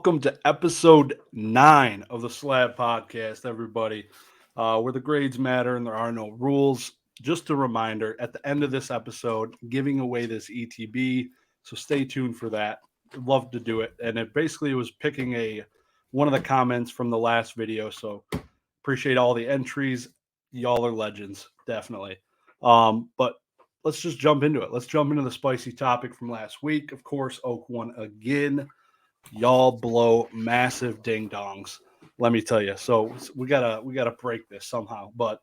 welcome to episode 9 of the Slab podcast, everybody. Where the grades matter and there are no rules. Just a reminder, at the end of this episode, giving away this ETB, so stay tuned for that. I'd love to do it. And it basically was picking one of the comments from the last video, so appreciate all the entries. Y'all are legends, definitely. But let's just jump into it. Let's jump into the spicy topic from last week. Of course, Oak won again. Y'all blow massive ding dongs, let me tell you. So we gotta break this somehow. But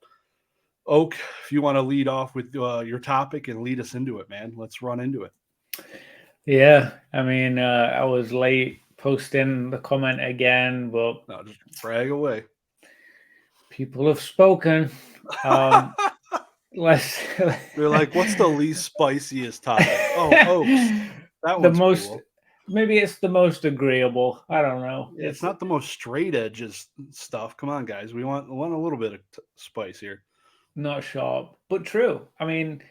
Oak, if you want to lead off with your topic and lead us into it, man, let's run into it. Yeah, I mean, I was late posting the comment again, but No, just brag away. people have spoken. Let's. They're like, "What's the least spiciest topic?" Oh, Oaks. That the one's most. cool. Maybe it's the most agreeable. I don't know. Yeah, it's not the most straight edges stuff. Come on, guys. We want a little bit of spice here. Not sharp, but true. I mean,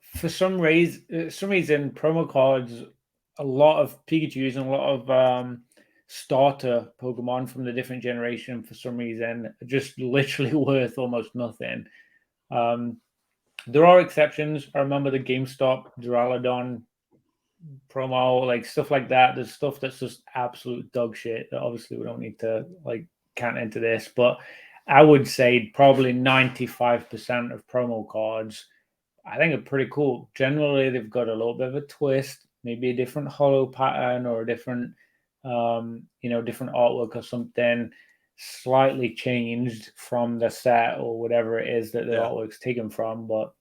for some reason, promo cards, a lot of Pikachu's and a lot of starter Pokemon from the different generation, for some reason, are just literally worth almost nothing. There are exceptions. I remember the GameStop Duraludon promo, like stuff like that. There's stuff that's just absolute dog shit that obviously we don't need to like count into this, but I would say probably 95% of promo cards I think are pretty cool. Generally, they've got a little bit of a twist, maybe a different hollow pattern or a different, different artwork or something slightly changed from the set or whatever it is that the artwork's taken from. But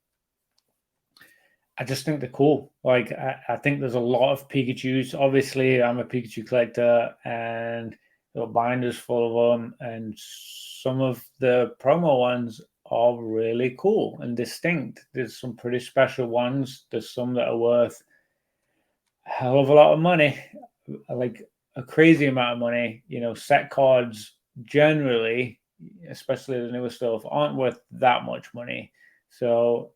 I just think they're cool. Like, I think there's a lot of Pikachus. Obviously, I'm a Pikachu collector and the binders full of them. And some of the promo ones are really cool and distinct. There's some pretty special ones. There's some that are worth a hell of a lot of money, like a crazy amount of money. Set cards generally, especially the newer stuff, aren't worth that much money. So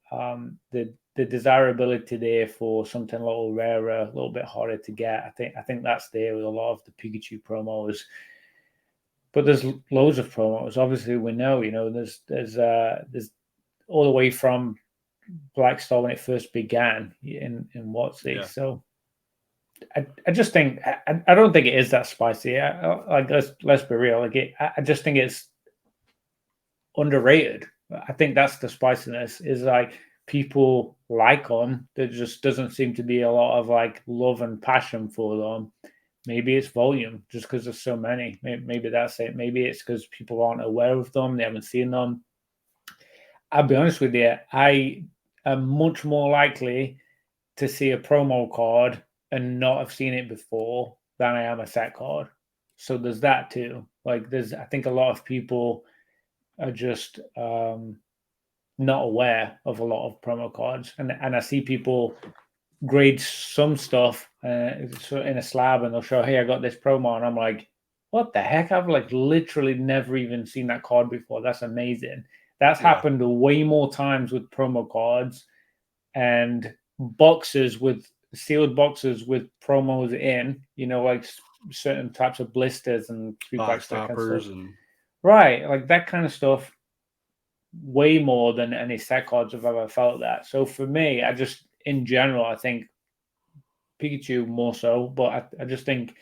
the desirability there for something a little rarer, a little bit harder to get. I think that's there with a lot of the Pikachu promos. But there's loads of promos. Obviously, we know, there's all the way from Black Star when it first began in WotC. Yeah. So I just think I don't think it is that spicy. Like let's be real. Like I just think it's underrated. I think that's the spiciness. Is like people like them. There just doesn't seem to be a lot of like love and passion for them. Maybe it's volume, just because there's so many. Maybe that's it. Maybe it's because people aren't aware of them. They haven't seen them. I'll be honest with you. I am much more likely to see a promo card and not have seen it before than I am a set card. So there's that too. Like I think a lot of people are just not aware of a lot of promo cards. And I see people grade some stuff in a slab and they'll show, hey, I got this promo, and I'm like, what the heck? I've like literally never even seen that card before. That's amazing. That's happened way more times with promo cards and sealed boxes with promos in, like certain types of blisters and box toppers right, like that kind of stuff. Way more than any set cards I've ever felt that. So for me, in general, I think Pikachu more so, but I just think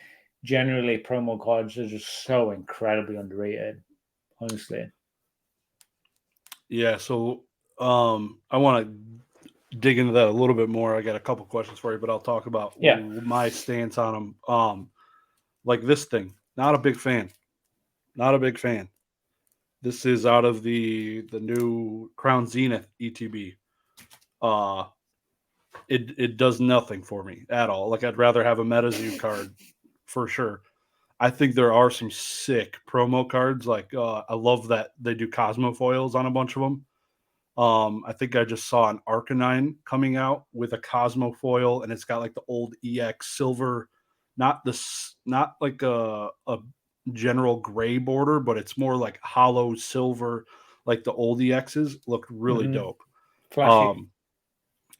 generally promo cards are just so incredibly underrated, honestly. Yeah, so I want to dig into that a little bit more. I got a couple questions for you, but I'll talk about my stance on them. Like this thing, not a big fan. Not a big fan. This is out of the new Crown Zenith ETB. It does nothing for me at all. Like I'd rather have a MetaZoo card for sure. I think there are some sick promo cards. Like I love that they do Cosmo foils on a bunch of them. I think I just saw an Arcanine coming out with a Cosmo foil, and it's got like the old EX silver, not like a general gray border, but it's more like hollow silver, like the old EXs. Looked really dope. Flashy.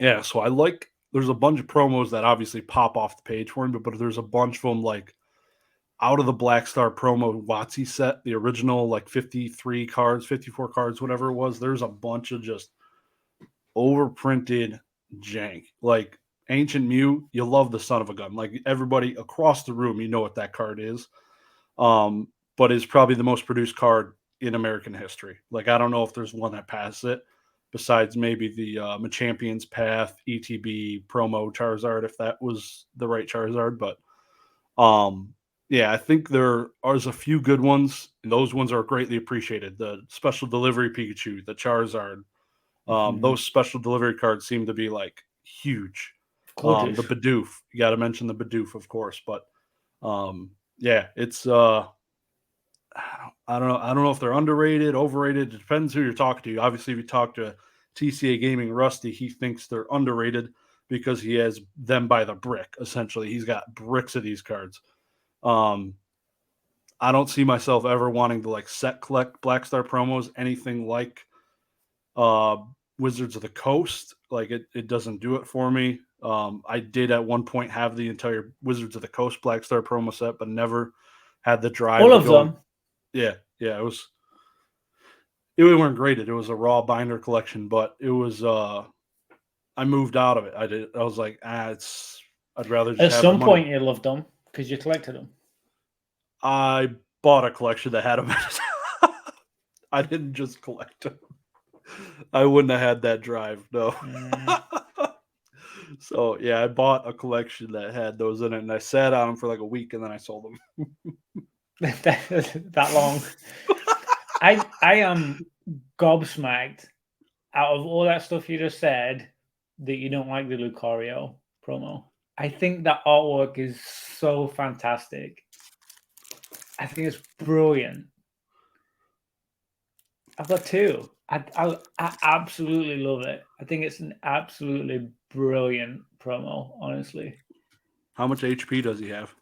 Yeah, so there's a bunch of promos that obviously pop off the page for him, but there's a bunch of them like out of the Black Star promo WotC set, the original like 53 cards, 54 cards, whatever it was, there's a bunch of just overprinted jank. Like Ancient Mew, you love the son of a gun. Like everybody across the room, you know what that card is. But is probably the most produced card in American history. Like I don't know if there's one that passes it, besides maybe the Machampion's Path ETB promo Charizard, if that was the right Charizard. But yeah, I think there are a few good ones. And those ones are greatly appreciated. The special delivery Pikachu, the Charizard, those special delivery cards seem to be like huge. Gorgeous. The Bidoof, you got to mention the Bidoof, of course. But yeah, it's I don't know. I don't know if they're underrated, overrated. It depends who you're talking to. Obviously, if you talk to TCA Gaming Rusty, he thinks they're underrated because he has them by the brick. Essentially, he's got bricks of these cards. I don't see myself ever wanting to like set collect Black Star promos, anything like Wizards of the Coast. Like it doesn't do it for me. I did at one point have the entire Wizards of the Coast Black Star promo set, but never had the drive. All of them. Yeah, it weren't graded. It was a raw binder collection, but it was I moved out of it. I was like, I'd rather just at have some the money. point you loved them because you collected them. I bought a collection that had them in it. I didn't just collect them. I wouldn't have had that drive, no. So yeah, I bought a collection that had those in it, and I sat on them for like a week, and then I sold them. that long. I am gobsmacked out of all that stuff you just said that you don't like the Lucario promo. I think that artwork is so fantastic. I think it's brilliant. I've got two. I absolutely love it. I think it's an absolutely brilliant promo, honestly. How much HP does he have?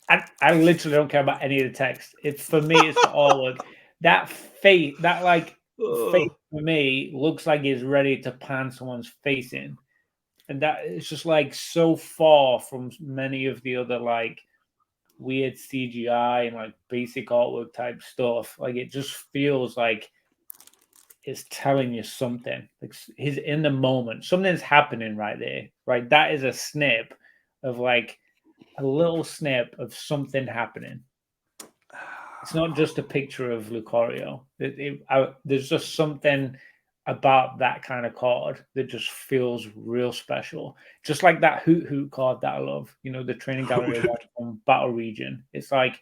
I literally don't care about any of the text. For me, it's the artwork. That face, face for me looks like he's ready to pan someone's face in, and that is just like so far from many of the other like weird CGI and like basic artwork type stuff. Like it just feels like it's telling you something. Like he's in the moment. Something's happening right there. Right, that is a snip of like a little snip of something happening. It's not just a picture of Lucario. There's just something about that kind of card that just feels real special. Just like that Hoot Hoot card that I love. You know, the training gallery one from Battle Region. It's like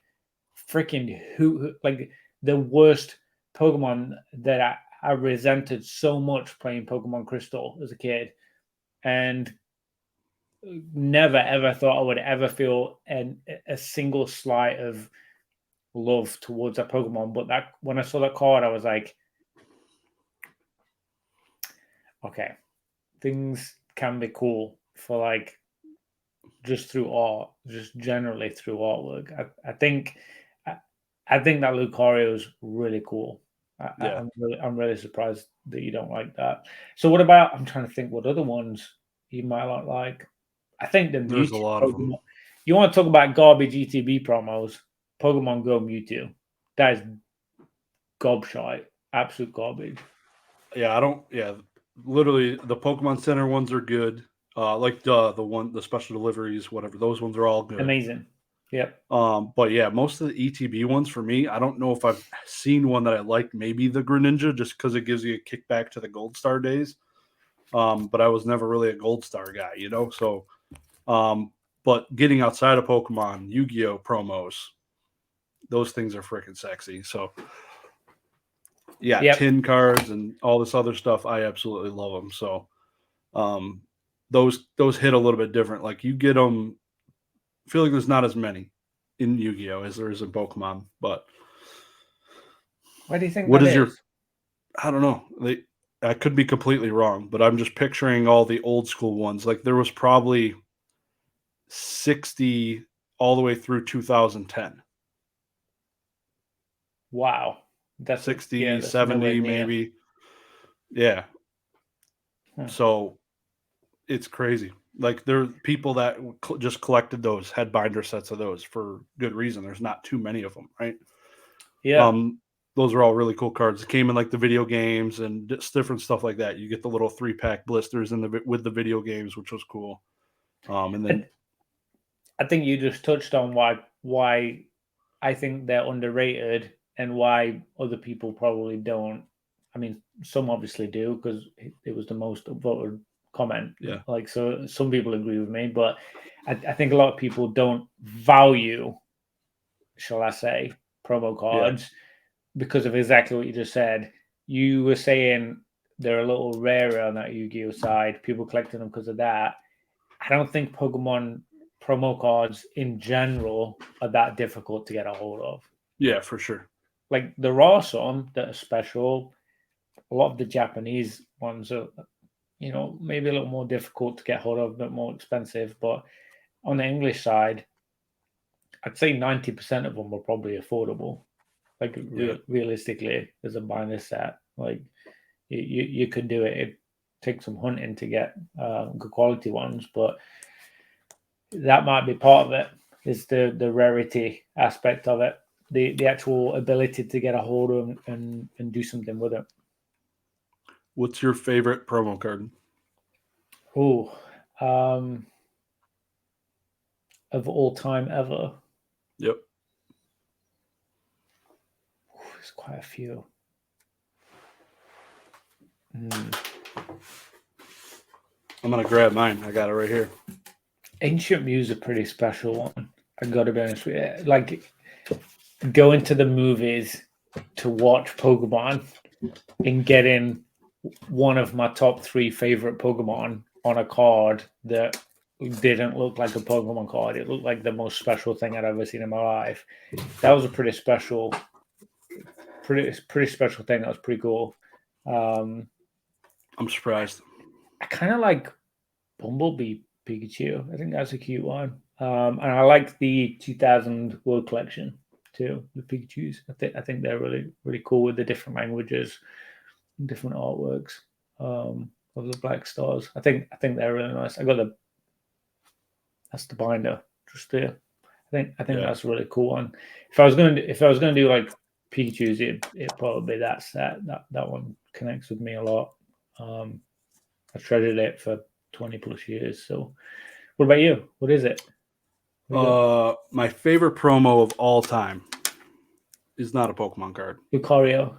freaking Hoot Hoot. Like the worst Pokemon that I resented so much playing Pokemon Crystal as a kid. And never ever thought I would ever feel a single slight of love towards a Pokemon, but that when I saw that card, I was like, okay, things can be cool for like just through art, just generally through artwork. I think that Lucario is really cool. I'm really surprised that you don't like that. So what about? I'm trying to think what other ones you might not like. I think there's a lot of them. You want to talk about garbage ETB promos? Pokemon Go Mewtwo. That is gobshite. Absolute garbage. Yeah, literally the Pokemon Center ones are good. Like the special deliveries, whatever. Those ones are all good. Amazing. Yep. But yeah, most of the ETB ones for me, I don't know if I've seen one that I like. Maybe the Greninja, just because it gives you a kickback to the Gold Star days. But I was never really a Gold Star guy, you know. So, but getting outside of Pokemon, Yu-Gi-Oh promos, those things are freaking sexy. So, yeah, tin cards and all this other stuff, I absolutely love them. So, those hit a little bit different. Like you get them. I feel like there's not as many in Yu-Gi-Oh as there is in Pokemon. But why do you think what that is your? is? I don't know. I could be completely wrong, but I'm just picturing all the old school ones. Like there was probably 60 all the way through 2010. Wow. That's 60, 70 maybe. Yeah. So it's crazy. Like there are people that just collected those, had binder sets of those for good reason. There's not too many of them, right? Yeah. Those are all really cool cards. It came in like the video games and just different stuff like that. You get the little 3-pack blisters with the video games, which was cool. And then I think you just touched on why I think they're underrated and why other people probably don't. I mean, some obviously do because it was the most voted comment. Yeah. Like, so some people agree with me, but I think a lot of people don't value, shall I say, promo cards because of exactly what you just said. You were saying they're a little rarer on that Yu-Gi-Oh side. People collecting them because of that. I don't think Pokemon promo cards in general are that difficult to get a hold of. Yeah, for sure. Like there are some that are special. A lot of the Japanese ones are, maybe a little more difficult to get hold of, a bit more expensive. But on the English side, I'd say 90% of them are probably affordable. Like realistically, as a binder set, like you could do it. It takes some hunting to get good quality ones, but that might be part of it. Is the rarity aspect of it, the actual ability to get a hold of them and do something with it. What's your favorite promo card? Oh, of all time ever. Yep. There's quite a few. I'm gonna grab mine. I got it right here. Ancient Mew is a pretty special one. I gotta be honest with you. Like going to the movies to watch Pokemon and getting one of my top 3 favorite Pokemon on a card that didn't look like a Pokemon card. It looked like the most special thing I'd ever seen in my life. That was a pretty special thing. That was pretty cool. I'm surprised. I kind of like Bumblebee Pikachu. I think that's a cute one. And I like the 2000 World Collection too. The Pikachus. I think they're really really cool with the different languages, different artworks of the Black Stars. I think they're really nice. That's the binder just there. I think that's a really cool one. If I was gonna do like Pikachu's, it'd probably be that set. That one connects with me a lot. I treasured it for 20 plus years. So, what about you? What is it? My favorite promo of all time is not a Pokemon card. Lucario.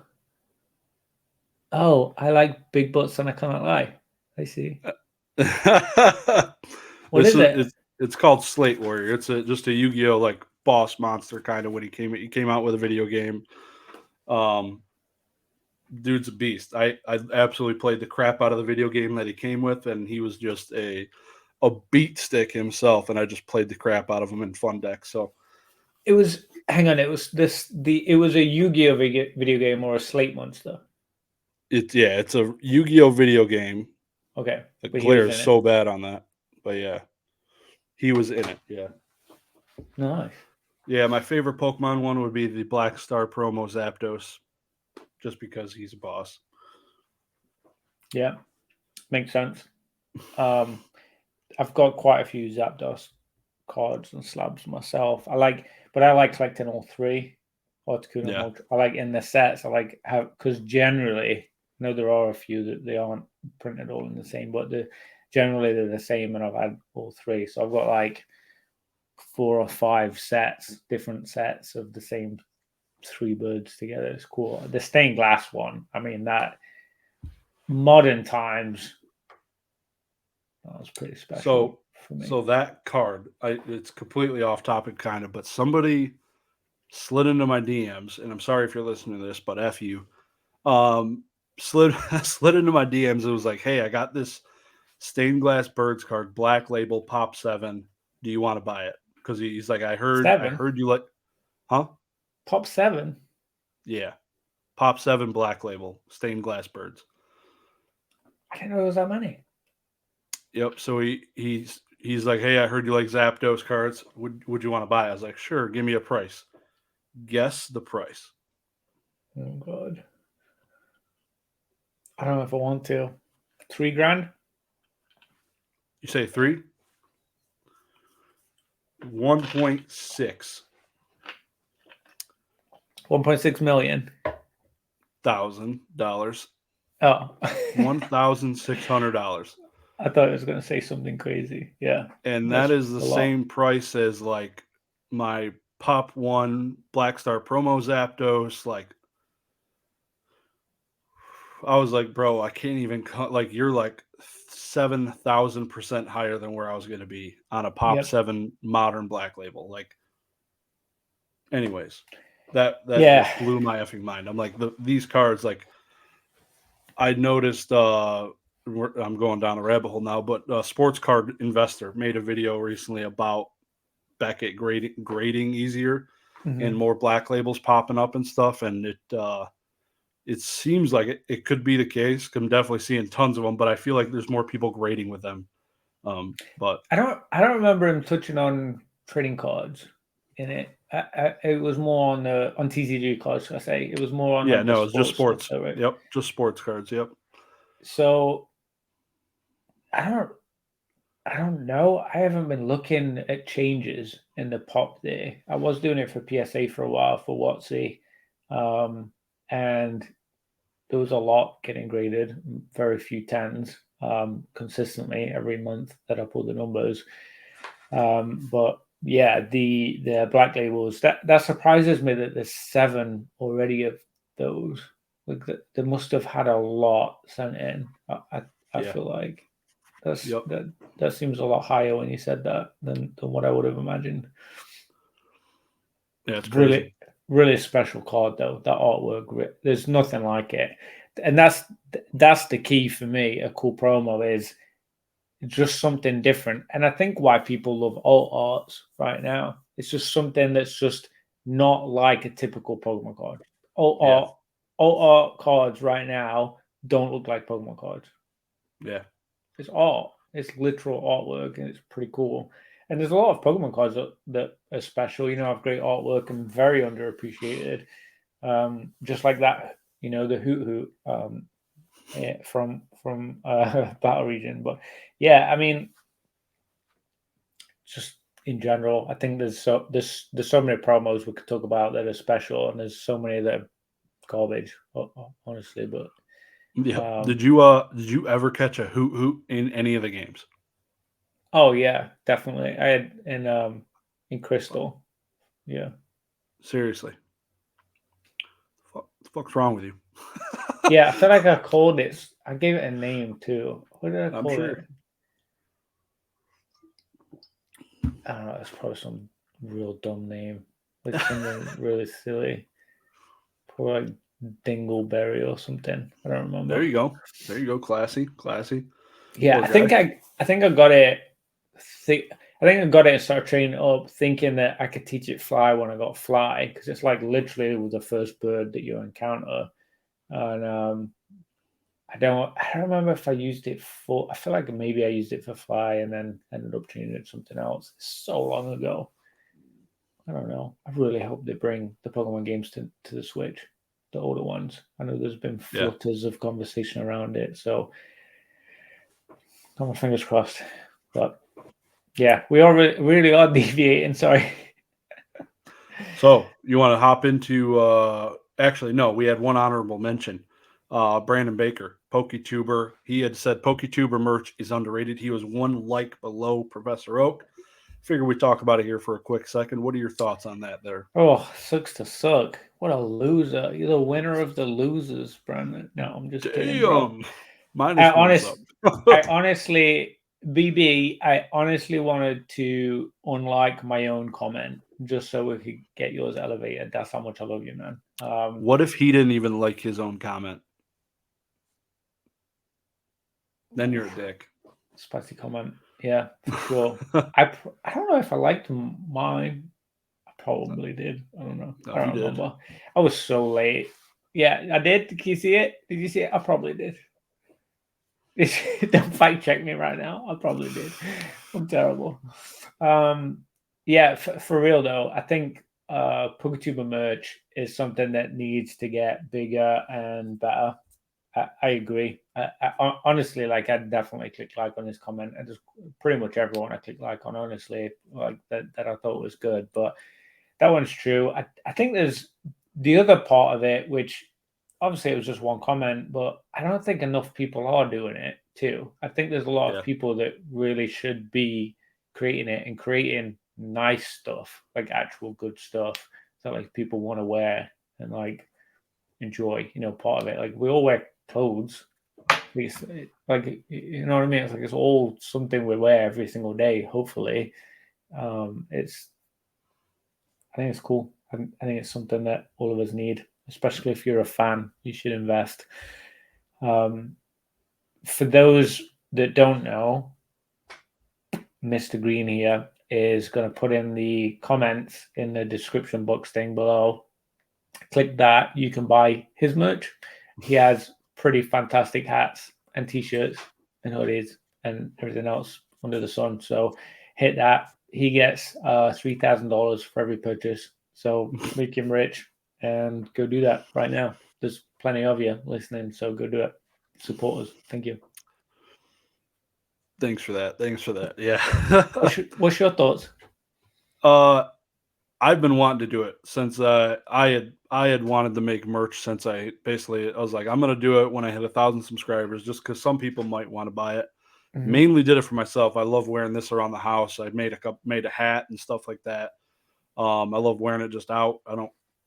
Oh, I like big butts and I cannot lie. I see. What is it? It's called Slate Warrior. It's just a Yu-Gi-Oh like boss monster kind of when he came out with a video game. Dude's a beast. I absolutely played the crap out of the video game that he came with, and he was just a beat stick himself, and I just played the crap out of him in fun decks. So it was it was a Yu-Gi-Oh video game or a Slate monster. It's a Yu-Gi-Oh video game. Okay. The glare is so bad on that. But yeah. He was in it, yeah. Nice. Yeah, my favorite Pokemon one would be the Black Star promo Zapdos. Just because he's a boss. Yeah. Makes sense. I've got quite a few Zapdos cards and slabs myself. I like collecting all 3. Articuno, I like in the sets. I like because generally, I know there are a few that they aren't printed all in the same, but generally they're the same, and I've had all 3. So I've got like 4 or 5 different sets of the same 3 birds together. It's cool. The stained glass one, I mean, that modern times, that was pretty special for me. So that card, it's completely off topic kind of, but somebody slid into my DMs, and I'm sorry if you're listening to this, but F you. Slid into my DMs. It was like, hey, I got this stained glass birds card, black label, pop 7. Do you want to buy it? Because he's like, I heard you like, huh? Pop 7? Yeah. Pop 7 black label, stained glass birds. I didn't know there was that many. Yep. So he's like, hey, I heard you like Zapdos cards. Would you want to buy it? I was like, sure, give me a price. Guess the price. Oh God. I don't know if I want to. $3,000? You say 3? $1.6 1.6 million. $1,000. Oh. $1,600. I thought I was going to say something crazy. Yeah. And That's that is the a lot. same price as like my Pop 1 Black Star promo Zapdos. Like, I was like, bro, I can't even like, you're like 7,000% higher than where I was going to be on a Pop Yep. 7 modern Black Label. Like, anyways, that Yeah. just blew my effing mind. I'm like, these cards, like, I noticed, I'm going down a rabbit hole now, but Sports Card Investor made a video recently about Beckett grading easier and more black labels popping up and stuff. And it seems like it could be the case. I'm definitely seeing tons of them, but I feel like there's more people grading with them. But I don't remember him touching on trading cards in it. It was more on TCG cards, should I say? It was more on no, it's just sports. Stuff, right? Yep, just sports cards. Yep. So I don't know. I haven't been looking at changes in the pop there. I was doing it for PSA for a while for WotC, and there was a lot getting graded, very few tens consistently every month that I pulled the numbers. But yeah, the black labels that surprises me that there's 7 already of those. Like they must have had a lot sent in. I feel like that seems a lot higher when you said that than what I would have imagined. Yeah, it's crazy. Really special card though. That artwork, there's nothing like it, and that's the key for me. A cool promo is just something different, and I think why people love alt arts right now. It's just something that's just not like a typical Pokemon card. Alt art cards right now don't look like Pokemon cards. Yeah, it's art. It's literal artwork, and it's pretty cool. And there's a lot of Pokemon cards that are special, have great artwork and very underappreciated. Just like that, the Hoot Hoot from Battle Region. But yeah, I mean, just in general, I think there's so many promos we could talk about that are special, and there's so many that are garbage, honestly. But yeah. Did you ever catch a Hoot Hoot in any of the games? Oh yeah, definitely. I had in Crystal. Yeah. Seriously. What the fuck's wrong with you? Yeah, I feel like I called it. I gave it a name too. What did I call it? I don't know. It's probably some real dumb name. Like something really silly. Probably like Dingleberry or something. I don't remember. There you go. Classy. Yeah, I think I got it. I think I got it and started training up, thinking that I could teach it fly when I got fly, because it's like literally the first bird that you encounter. And I don't remember if I used it for. I feel like maybe I used it for fly and then ended up changing it to something else. It's so long ago. I don't know. I really hope they bring the Pokemon games to the Switch, the older ones. I know there's been flutters of conversation around it, so got my fingers crossed. But yeah, we are really are deviating. Sorry. So you want to hop into? Actually, no. We had one honorable mention. Brandon Baker, PokeTuber. He had said PokeTuber merch is underrated. He was one like below Professor Oak. Figure we talk about it here for a quick second. What are your thoughts on that there? Oh, sucks to suck. What a loser. You're the winner of the losers, Brandon. No, I'm just kidding, bro. I honestly, BB, I honestly wanted to unlike my own comment just so we could get yours elevated. That's how much I love you, man. What if he didn't even like his own comment? Then you're a dick. Spicy comment. Yeah, for sure. I don't know if I liked mine. I probably did. I don't know. I don't remember. I was so late. Yeah, I did. Did you see it? Did you see it? I probably did. Don't fact check me right now. I probably did. I'm terrible. Yeah, for real though, I think PokeTuber merch is something that needs to get bigger and better. I agree. Honestly, like, I definitely click like on this comment. I just pretty much everyone I click like on, honestly, like that I thought was good. But that one's true. I think there's the other part of it, which obviously it was just one comment, but I don't think enough people are doing it too. I think there's a lot of people that really should be creating it and creating nice stuff, like actual good stuff that like people want to wear and like enjoy, part of it. Like we all wear clothes. It's like, you know what I mean? It's like it's all something we wear every single day, hopefully. It's I think it's cool. I think it's something that all of us need, especially if you're a fan. You should invest. For those that don't know, Mr. Green here is going to put in the comments in the description box thing below. Click that. You can buy his merch. He has pretty fantastic hats and t-shirts and hoodies and everything else under the sun. So hit that. He gets $3,000 for every purchase. So make him rich and go do that right now. There's plenty of you listening, so go do it. Support us. Thank you. Thanks for that. Yeah. What's your thoughts? I've been wanting to do it since I had wanted to make merch since I was like, I'm gonna do it when I hit 1,000 subscribers, just because some people might want to buy it. Mm-hmm. Mainly did it for myself. I love wearing this around the house. I made a hat and stuff like that. I love wearing it just out.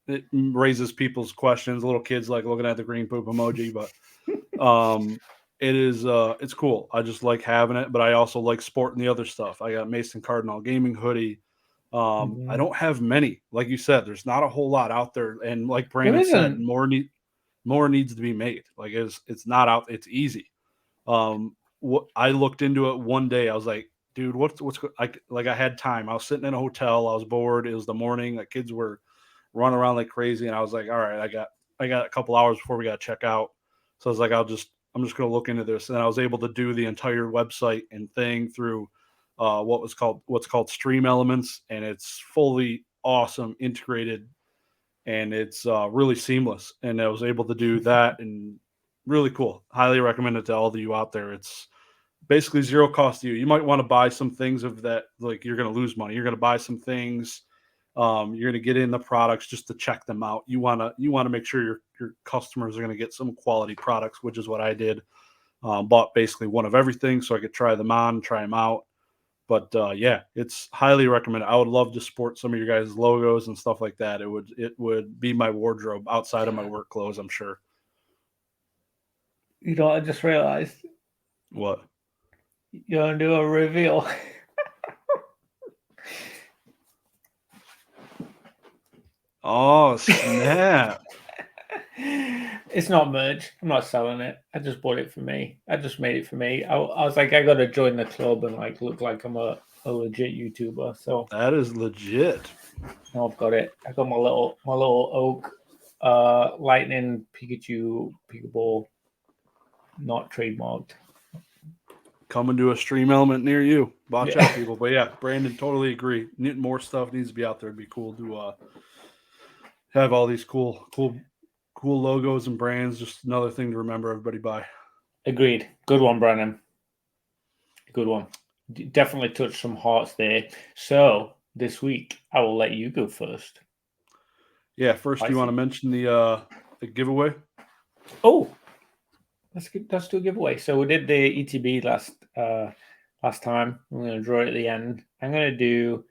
It raises people's questions. Little kids like looking at the green poop emoji, but it's cool. I just like having it, but I also like sporting the other stuff. I got Mason Cardinal gaming hoodie. I don't have many. Like you said, there's not a whole lot out there. And like Brandon said, more needs to be made. Like it's not out. It's easy. I looked into it one day. I was like, dude, I had time. I was sitting in a hotel. I was bored. It was the morning. The kids were running around like crazy. And I was like, all right, I got a couple hours before we got to check out. So I was like, I'm just going to look into this. And I was able to do the entire website and thing through what's called Stream Elements, and it's fully awesome, integrated, and it's really seamless. And I was able to do that, and really cool. Highly recommend it to all of you out there. It's basically zero cost to you. You might want to buy some things of that, like you're going to lose money. You're going to buy some things. You're going to get in the products just to check them out. You want to make sure your customers are going to get some quality products, which is what I did. Bought basically one of everything so I could try them on, try them out. But yeah, it's highly recommended. I would love to sport some of your guys' logos and stuff like that. It would be my wardrobe outside of my work clothes, I'm sure. You know what I just realized? What? You're going to do a reveal. Oh, snap. It's not merch. I'm not selling it. I just bought it for me. I just made it for me. I was like, I got to join the club and like look like I'm a legit YouTuber. So that is legit. Now I've got it. I got my little oak lightning Pikachu Pokeball, not trademarked. Coming to a Stream Element near you. Watch out, people. But yeah, Brandon, totally agree. More stuff needs to be out there. It'd be cool to have all these cool logos and brands. Just another thing to remember everybody by. Agreed. Good one, Brandon. Good one. Definitely touched some hearts there. So this week, I will let you go first. Yeah, first, you want to mention the giveaway? Oh, let's do a giveaway. So we did the ETB last time. I'm going to draw it at the end. I'm going to do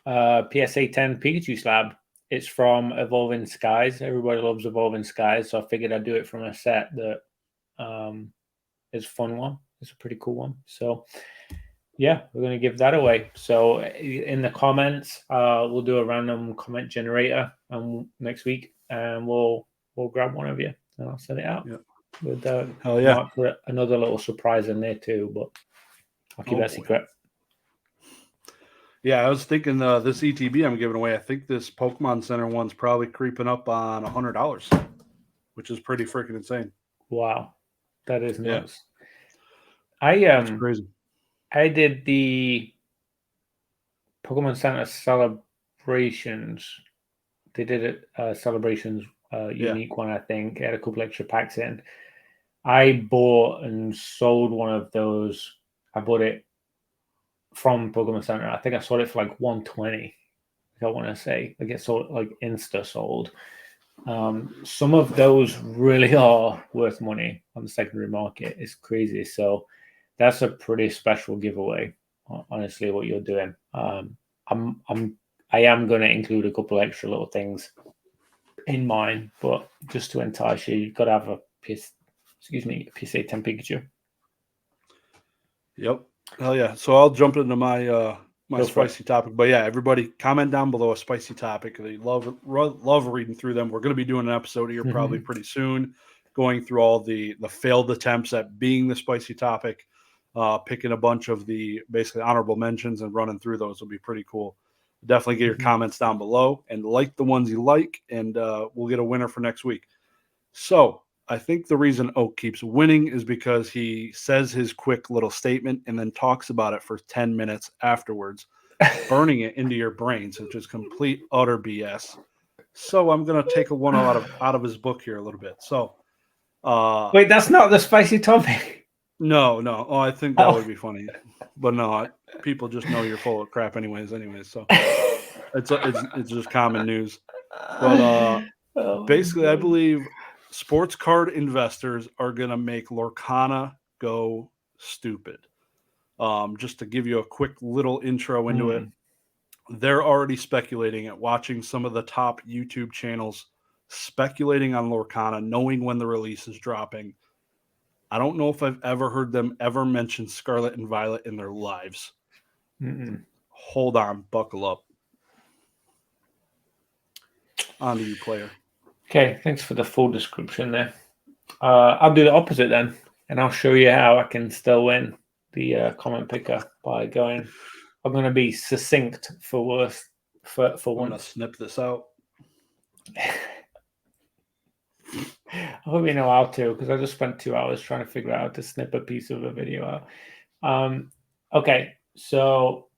PSA 10 Pikachu Slab. It's from Evolving Skies. Everybody loves Evolving Skies, so I figured I'd do it from a set that is a fun one. It's a pretty cool one. So yeah, we're going to give that away. So in the comments, we'll do a random comment generator next week, and we'll grab one of you, and I'll send it out. Yep. With hell yeah, another little surprise in there too, but I'll keep that secret. Yeah, I was thinking this ETB I'm giving away. I think this Pokemon Center one's probably creeping up on $100, which is pretty freaking insane. Wow, that is nuts. That's crazy. I did the Pokemon Center celebrations. They did it celebrations unique one, I think. It had a couple extra packs in. I bought and sold one of those. I bought it from Pokemon Center. I think I sold it for like 120. I want to say like it sold like insta sold. Some of those really are worth money on the secondary market. It's crazy. So that's a pretty special giveaway. Honestly, what you're doing. I am going to include a couple extra little things in mine, but just to entice you, you've got to have a PSA 10 Pikachu. Yep. Hell yeah. So I'll jump into my my spicy topic. But yeah, everybody comment down below a spicy topic. They love reading through them. We're going to be doing an episode here probably pretty soon, going through all the failed attempts at being the spicy topic, picking a bunch of the basically honorable mentions and running through those will be pretty cool. Definitely get your comments down below and like the ones you like, and we'll get a winner for next week. So I think the reason Oak keeps winning is because he says his quick little statement and then talks about it for 10 minutes afterwards, burning it into your brains, which is complete, utter BS. So I'm going to take a one out of his book here a little bit. So, wait, that's not the spicy topic. No. Oh, I think that would be funny. But no, people just know you're full of crap anyways. So it's just common news. But basically, I believe sports card investors are going to make Lorcana go stupid. Just to give you a quick little intro into it, they're already speculating at watching some of the top YouTube channels speculating on Lorcana, knowing when the release is dropping. I don't know if I've ever heard them ever mention Scarlet and Violet in their lives. Hold on, buckle up. On to you, player. Okay, thanks for the full description there. I'll do the opposite then, and I'll show you how I can still win the comment picker by going. I'm going to be succinct for worse. For once. I'm going to snip this out. I hope you know how to, because I just spent 2 hours trying to figure out how to snip a piece of a video out. Okay, so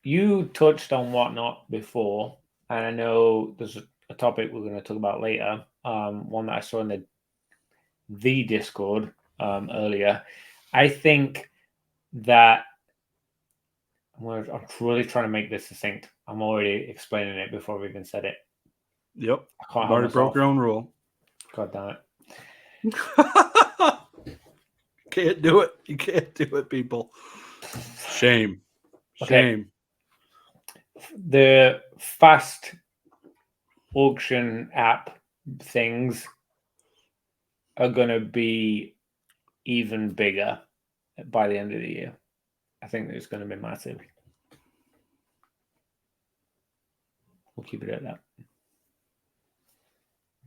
you touched on whatnot before, and I know there's a topic we're going to talk about later. One that I saw in the Discord earlier. I think that I'm really trying to make this succinct. I'm already explaining it before we even said it. Yep. I've already broke your own rule. God damn it. Can't do it. You can't do it, people. Shame. Shame. Okay. The fast auction app things are going to be even bigger by the end of the year. I think it's going to be massive. We'll keep it at that.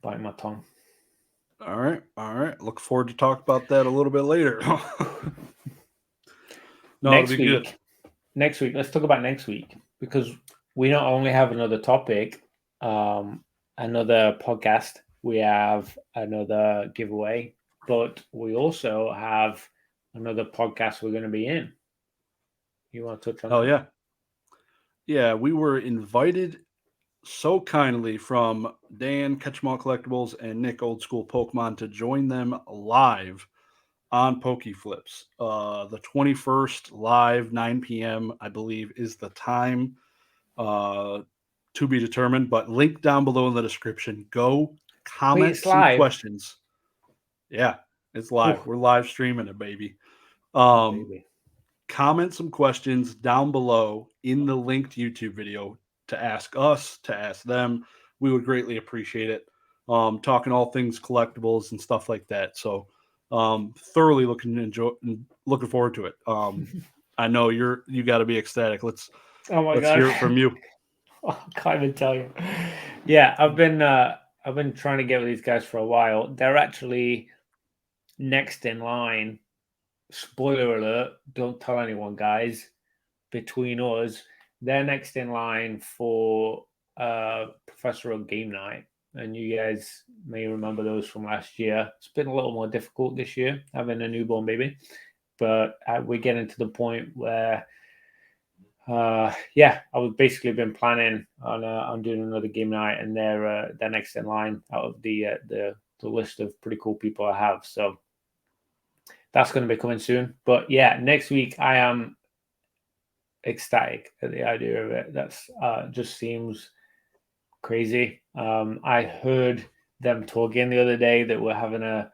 Bite my tongue. All right. Look forward to talk about that a little bit later. Next week. Let's talk about next week, because we not only have another topic, another podcast, we have another giveaway, but we also have another podcast we're going to be in. You want to touch on that? Oh, yeah. Yeah, we were invited so kindly from Dan Catchmall Collectibles and Nick Old School Pokemon to join them live on PokeFlips. The 21st live, 9 p.m., I believe, is the time to be determined, but link down below in the description. Go comment some live. questions. Yeah, it's live. Ooh. We're live streaming it, baby. Comment some questions down below in the linked YouTube video to ask us, to ask them. We would greatly appreciate it. Talking all things collectibles and stuff like that. So thoroughly looking forward to it. I know you got to be ecstatic. Let's hear it from you. I can't even tell you. Yeah, I've been trying to get with these guys for a while. They're actually next in line. Spoiler alert, don't tell anyone, guys. Between us, they're next in line for Professor Oak Game Night. And you guys may remember those from last year. It's been a little more difficult this year, having a newborn baby. But we're getting to the point where yeah, I was basically been planning on doing another game night, and they're next in line out of the list of pretty cool people I have. So that's going to be coming soon. But yeah, next week I am ecstatic at the idea of it. That's just seems crazy. I heard them talking the other day that we're having a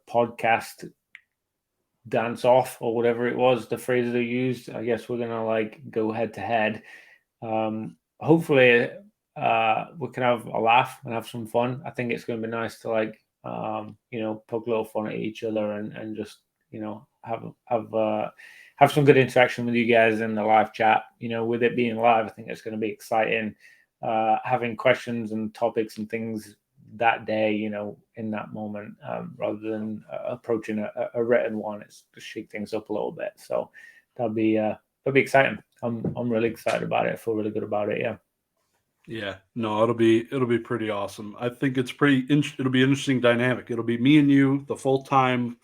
podcast dance off or whatever it was, the phrase they used. I guess we're gonna like go head to head. Hopefully we can have a laugh and have some fun. I think it's gonna be nice to like poke a little fun at each other and just have some good interaction with you guys in the live chat. With it being live, I think it's going to be exciting. Having questions and topics and things that day, in that moment, rather than approaching a written one. It's to shake things up a little bit. So that'll be exciting. I'm really excited about it. I feel really good about it. Yeah. Yeah, no, it'll be pretty awesome. I think it's it'll be interesting dynamic. It'll be me and you, the full time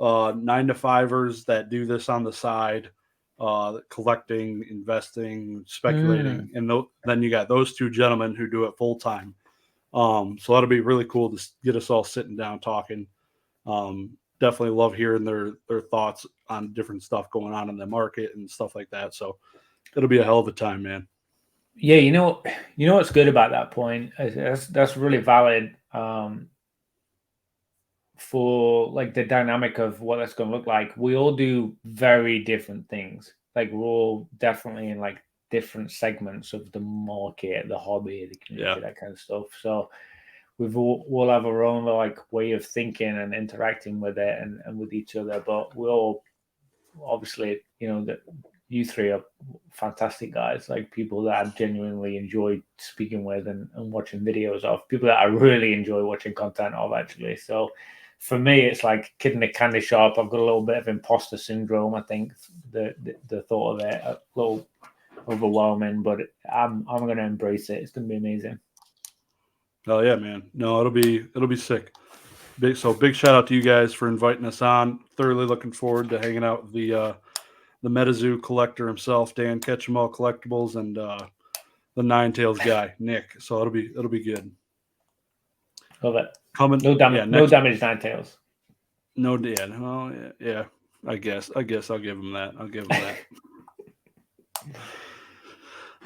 9-to-5ers that do this on the side, collecting, investing, speculating, and then you got those two gentlemen who do it full time. So that'll be really cool to get us all sitting down talking. Definitely love hearing their thoughts on different stuff going on in the market and stuff like that. So it'll be a hell of a time, man. Yeah, what's good about that point? That's really valid. For like the dynamic of what that's going to look like. We all do very different things. Like we're all definitely in like different segments of the market, the hobby, the community, that kind of stuff. So we'll have our own like way of thinking and interacting with it and with each other. But we'll all obviously, that you three are fantastic guys, like people that I genuinely enjoy speaking with and watching videos of, people that I really enjoy watching content of actually. So for me, it's like kid in a candy shop. I've got a little bit of imposter syndrome. I think the thought of it a little overwhelming, but I'm going to embrace it. It's going to be amazing. Oh yeah, man. No, it'll be sick. Big shout out to you guys for inviting us on. Thoroughly looking forward to hanging out with the MetaZoo collector himself, Dan Ketchumall Collectibles, and the Ninetales guy, Nick. So it'll be good. Love it. Coming. No damage. Yeah, no damage. Ninetales. No, Dan. Oh yeah. I guess I'll give him that.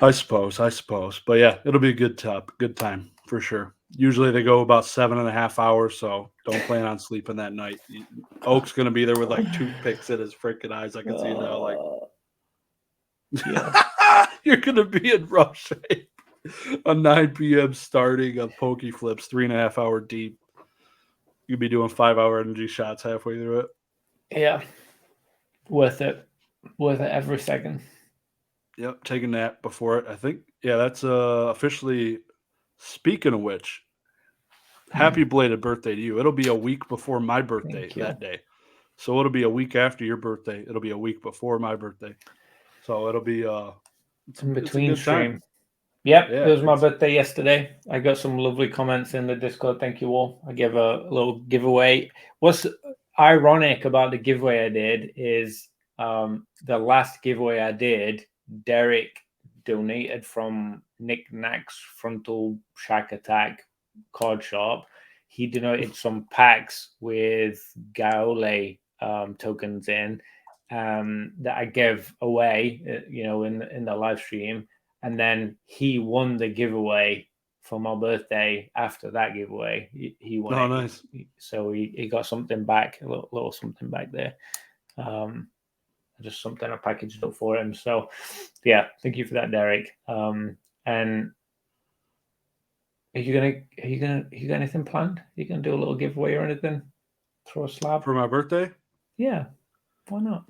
I suppose. But yeah, it'll be a good time for sure. Usually they go about 7.5 hours, so don't plan on sleeping that night. Oak's gonna be there with like toothpicks in his freaking eyes. I can see now. Like, yeah. You're gonna be in rough shape. A 9 p.m. starting of Poke Flips, 3.5 hour deep. You'd be doing 5-hour energy shots halfway through it. Yeah, worth it every second. Yep, take a nap before it. I think, yeah, that's officially. Speaking of which, happy belated birthday to you. It'll be a week before my birthday that day. So it'll be a week after your birthday. It'll be a week before my birthday. So it'll be it's in between stream. Yep, it was my birthday yesterday. I got some lovely comments in the Discord. Thank you all. I gave a little giveaway. What's ironic about the giveaway I did is the last giveaway I did, Derek donated from Nick Knack's Frontal Shack Attack card shop. He donated some packs with Gaole tokens in that I gave away, in the live stream. And then he won the giveaway for my birthday after that giveaway. He won. Oh, nice. So he got something back, a little something back there. Just something I packaged up for him. So yeah, thank you for that, Derek. And are you got anything planned? Are you gonna do a little giveaway or anything? Throw a slab for my birthday? Yeah, why not?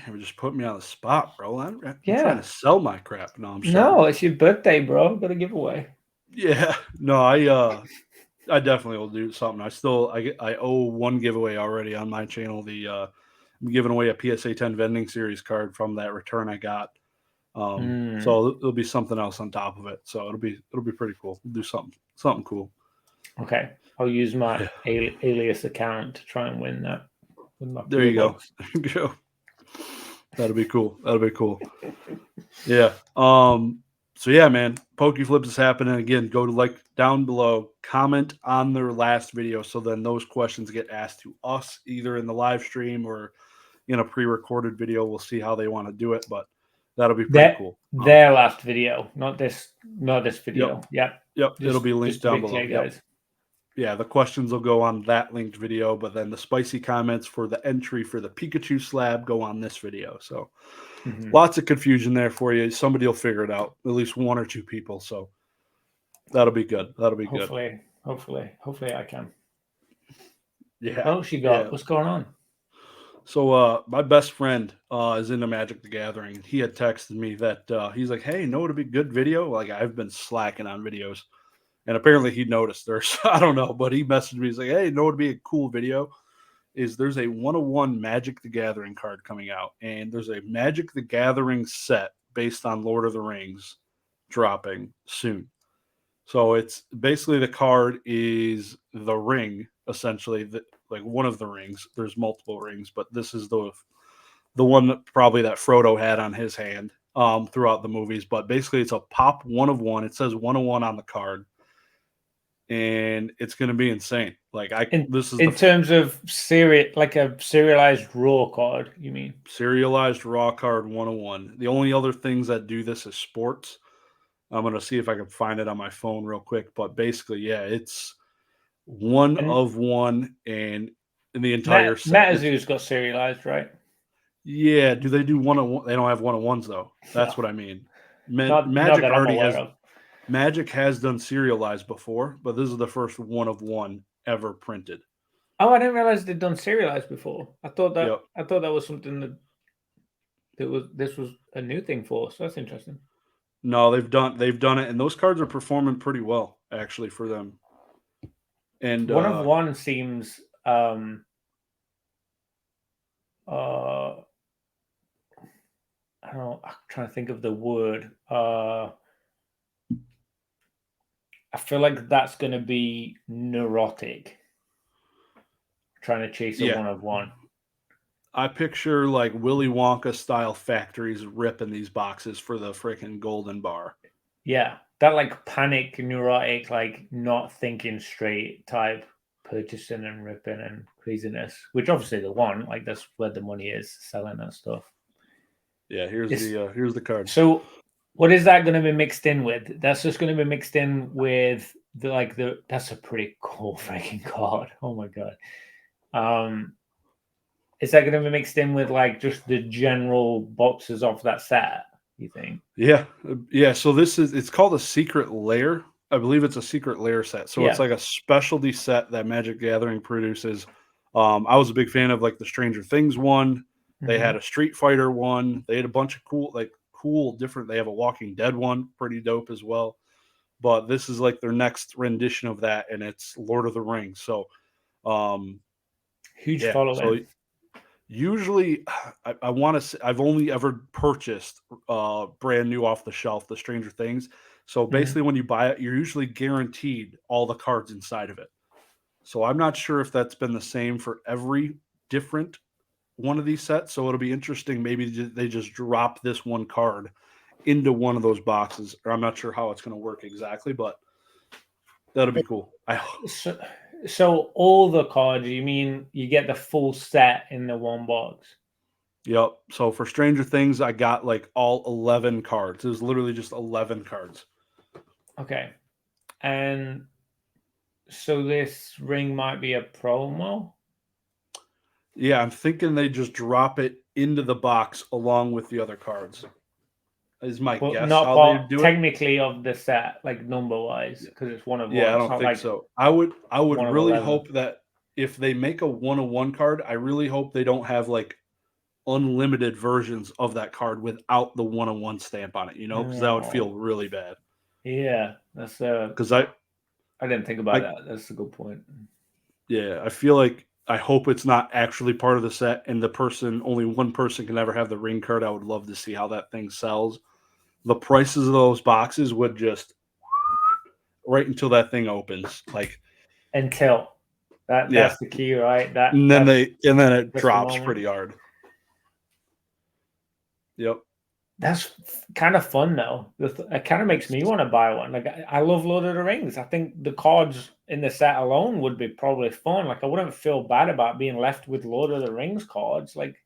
Damn, just put me on the spot, bro. I'm trying to sell my crap. No, I'm sorry. No, it's your birthday, bro. Got a giveaway. Yeah, no, I definitely will do something. I owe one giveaway already on my channel. I'm giving away a PSA 10 vending series card from that return I got. So there'll be something else on top of it. So it'll be pretty cool. We'll do something cool. Okay, I'll use my alias account to try and win that. There you go. There you go. That'll be cool. That'll be cool. Yeah. So yeah, man, PokeFlips is happening again. Go to like down below, comment on their last video, so then those questions get asked to us either in the live stream or in a pre-recorded video. We'll see how they want to do it, but that'll be pretty cool. Their last video, not this video. Yep. It'll be linked down below, guys. Yeah, the questions will go on that linked video, but then the spicy comments for the entry for the Pikachu slab go on this video. So lots of confusion there for you. Somebody will figure it out, at least one or two people. So that'll be good. That'll be good. Hopefully I can. Yeah. Oh, she got. Yeah. What's going on? So my best friend is into Magic the Gathering. He had texted me that he's like, hey, know what'd be a good video? Like, I've been slacking on videos. And apparently he noticed there's, I don't know, but he messaged me. He's like, hey, know what'd be a cool video? There's a 101 Magic the Gathering card coming out. And there's a Magic the Gathering set based on Lord of the Rings dropping soon. So it's basically the card is the ring, essentially, like one of the rings. There's multiple rings, but this is the one that probably that Frodo had on his hand throughout the movies. But basically, it's a pop 1 of 1. It says 101 on the card, and it's going to be insane. Like this is in terms of like a serialized raw card. You mean serialized raw card 101? The only other things that do this is sports. I'm going to see if I can find it on my phone real quick. But basically, yeah, it's 1 of 1 and in the entire set. Matazu's got serialized, right? Yeah. Do they do 1 of 1? They don't have 1 of 1s, though. That's what I mean. Magic already has. Magic has done serialized before, but this is the first 1 of 1 ever printed. Oh, I didn't realize they'd done serialized before. I thought that was something this was a new thing for. So that's interesting. No, they've done it, and those cards are performing pretty well actually for them. And 1 of 1 seems I don't know, I'm trying to think of the word. I feel like that's going to be neurotic. Trying to chase a 1 of 1. I picture like Willy Wonka style factories ripping these boxes for the freaking golden bar. Yeah, that like panic, neurotic, like not thinking straight type purchasing and ripping and craziness, which obviously they want. Like that's where the money is, selling that stuff. Yeah, here's the card. So what is that going to be mixed in with? That's just going to be mixed in with that's a pretty cool freaking card. Oh my god. Is that going to be mixed in with like just the general boxes off that set, you think? Yeah. So it's called a secret lair. I believe it's a secret lair set. So it's like a specialty set that Magic Gathering produces. I was a big fan of like the Stranger Things one. They had a Street Fighter one. They had a bunch of cool different. They have a Walking Dead one, pretty dope as well. But this is like their next rendition of that, and it's Lord of the Rings. So huge following. So usually, I want to say I've only ever purchased brand new off the shelf the Stranger Things. So basically, when you buy it, you're usually guaranteed all the cards inside of it. So I'm not sure if that's been the same for every different one of these sets. So it'll be interesting. Maybe they just drop this one card into one of those boxes, or I'm not sure how it's going to work exactly, but that'll be cool. So all the cards, you mean you get the full set in the one box? Yep. So for Stranger Things, I got like all 11 cards. It was literally just 11 cards. Okay. And so this ring might be a promo? Yeah, I'm thinking they just drop it into the box along with the other cards. Is my guess not how they do technically it. Of the set, like number-wise, because it's 1 of 1. Yeah, I don't think so. I would really hope that if they make a 1 of 1 card, I really hope they don't have like unlimited versions of that card without the 1 of 1 stamp on it, because that would feel really bad. Yeah, that's because I didn't think about that. That's a good point. Yeah, I feel like I hope it's not actually part of the set, and only one person can ever have the ring card. I would love to see how that thing sells. The prices of those boxes would just right until that thing opens, like until that's the key, right? And then it drops pretty hard. Yep. That's kind of fun though. It kind of makes me want to buy one. Like I love Lord of the Rings. I think the cards in the set alone would be probably fun. Like I wouldn't feel bad about being left with Lord of the Rings cards. Like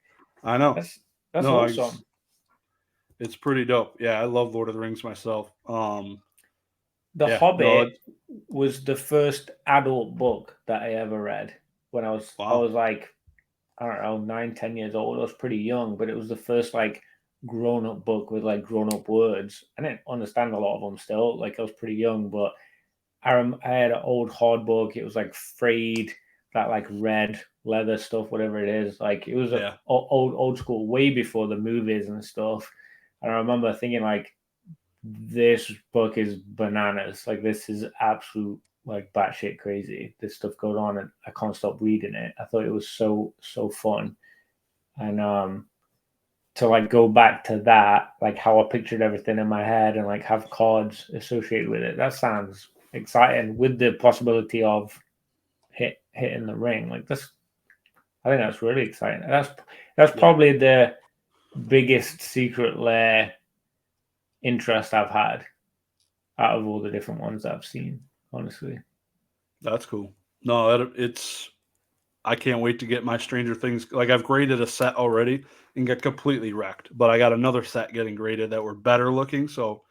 I know. that's No, awesome. it's pretty dope. Yeah, I love Lord of the Rings myself. The Yeah, no, Hobbit was the first adult book that I ever read when I was wow. like, I don't know, 9, 10 years old. I was pretty young, but it was the first like grown up book with like grown up words. I didn't understand a lot of them still. Like I was pretty young, but I had an old hard book. It was like frayed, that like red leather stuff, whatever it is. Like it was a Yeah, old school, way before the movies and stuff. And I remember thinking like, this book is bananas. Like this is absolute like batshit crazy. This stuff goes on, and I can't stop reading it. I thought it was so fun, and to like go back to that, like how I pictured everything in my head, and like have cards associated with it. That sounds exciting, with the possibility of hitting the ring. Like this, I think that's really exciting. That's probably the biggest secret lair interest I've had out of all the different ones I've seen, honestly. that's cool. No, it's. I can't wait to get my Stranger Things. Like I've graded a set already and got completely wrecked, but I got another set getting graded that were better looking. So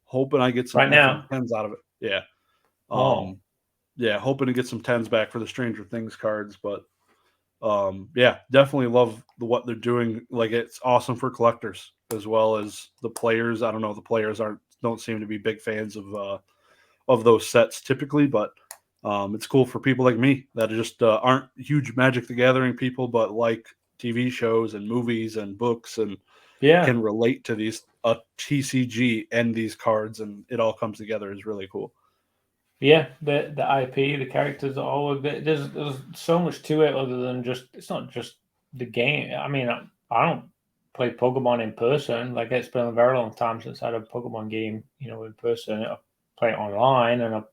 hoping I get some Right effing now, tens out of it. Yeah. oh, Yeah, hoping to get some tens back for the Stranger Things cards, but yeah, definitely love what they're doing. Like it's awesome for collectors as well as the players. I don't know, the players don't seem to be big fans of those sets typically, but it's cool for people like me that just aren't huge Magic the Gathering people, but like TV shows and movies and books and yeah, can relate to these TCG and these cards, and it all comes together is really cool. yeah. The IP, the characters are all a bit. There's so much to it other than just. It's not just the game. I mean, I don't play Pokemon in person. Like it's been a very long time since I had a Pokemon game, in person. I play it online, and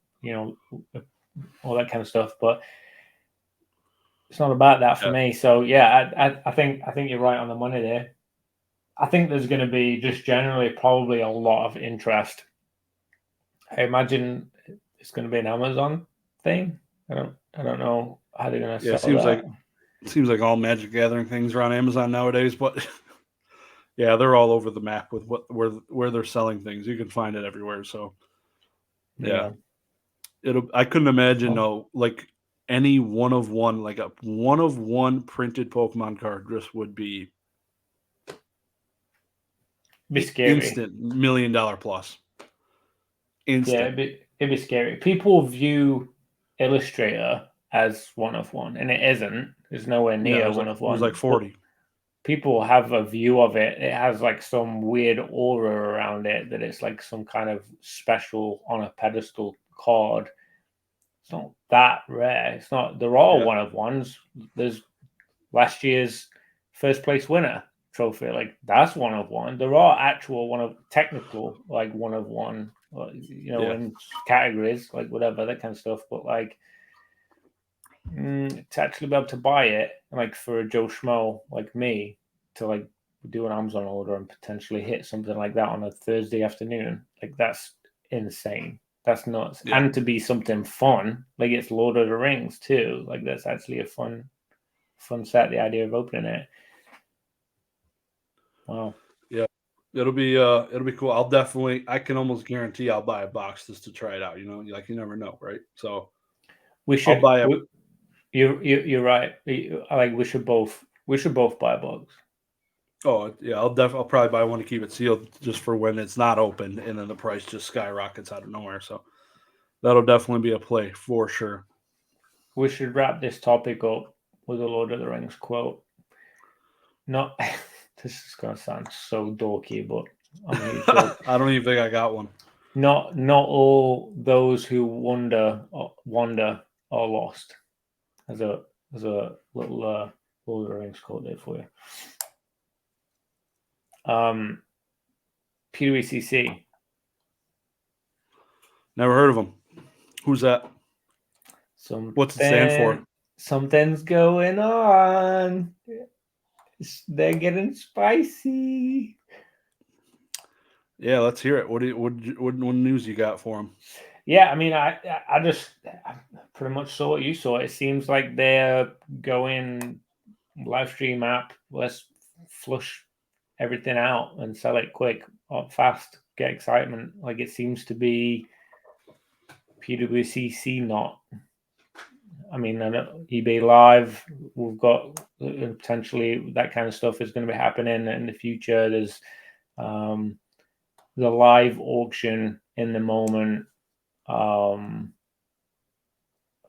all that kind of stuff. But it's not about that for Yeah, me. So yeah, I think you're right on the money there. I think there's going to be just generally probably a lot of interest. I imagine it's going to be an Amazon thing. I don't know how they're going to yeah. sell that. It seems like all Magic Gathering things are on Amazon nowadays, but yeah, they're all over the map with where they're selling things. You can find it everywhere. So yeah, Yeah. I couldn't imagine Well, like any one of one, like a one of one printed Pokemon card just would be be scary. instant $1 million plus. Yeah, Instant. it'd be scary. People view Illustrator as one of one, and it isn't. It's nowhere Yeah, near one of there's like one. But 40. people have a view of it. It has like some weird aura around it that it's like some kind of special on a pedestal card. It's not that rare. It's not. They're all Yeah. one of ones. There's last year's first place winner trophy. Like that's one of one. There are actual one of technical like one of one. Yeah. In categories like whatever that kind of stuff. But like to actually be able to buy it, like for a Joe Schmo like me to like do an Amazon order and potentially hit something like that on a Thursday afternoon, like that's insane. That's nuts. Yeah. And to be something fun, like it's Lord of the Rings too. Like that's actually a fun set. The idea of opening it. Wow. Yeah. It'll be cool. I can almost guarantee I'll buy a box just to try it out, like you never know, right? So We I'll should. buy a You're right. Like we should both buy a box. Oh yeah, I'll probably buy one to keep it sealed just for when it's not open and then the price just skyrockets out of nowhere. So that'll definitely be a play for sure. We should wrap this topic up with a Lord of the Rings quote. Not this is gonna sound so dorky, but I'm a huge joke. I don't even think I got one. Not all those who wander are lost. As a little Lord of the Rings quote there for you. PWCC. Never heard of them. Who's that? What's it stand for? Something's going on. They're getting spicy. Yeah, let's hear it. What news you got for him? Yeah, I mean, I pretty much saw what you saw. It seems like they're going live stream app. Let's flush everything out and sell it quick, or fast, get excitement. Like it seems to be PWCC not. I mean, I know eBay Live, we've got potentially that kind of stuff is going to be happening in the future. There's the live auction in the moment.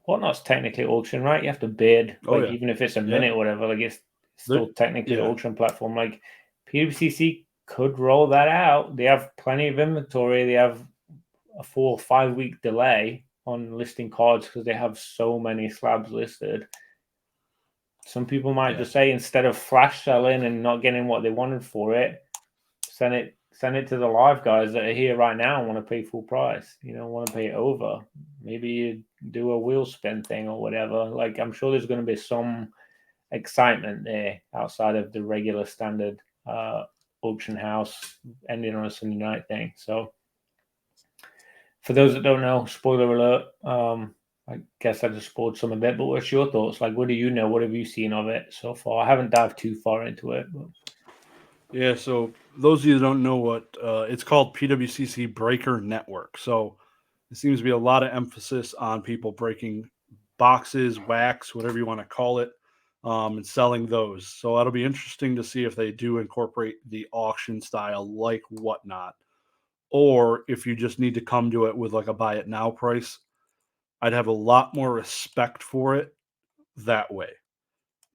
Whatnot's technically auction, right? You have to bid, Oh like yeah, even if it's a yeah. minute or whatever, like it's still technically Yeah. auction platform. Like PWCC could roll that out. They have plenty of inventory. They have a 4 or 5 week delay on listing cards because they have so many slabs listed. Some people might just say instead of flash selling and not getting what they wanted for it, send it to the live guys that are here right now and want to pay full price. You know, want to pay it over. Maybe you do a wheel spin thing or whatever. Like I'm sure there's going to be some excitement there outside of the regular standard auction house ending on a Sunday night thing. So for those that don't know, spoiler alert. I guess I just spoiled some of it, but what's your thoughts? Like, what do you know? What have you seen of it so far? I haven't dived too far into it, but Yeah, so those of you that don't know what it's called, PWCC Breaker Network. So it seems to be a lot of emphasis on people breaking boxes, wax, whatever you want to call it, and selling those. So that'll be interesting to see if they do incorporate the auction style like Whatnot, or if you just need to come to it with like a buy it now price. I'd have a lot more respect for it that way.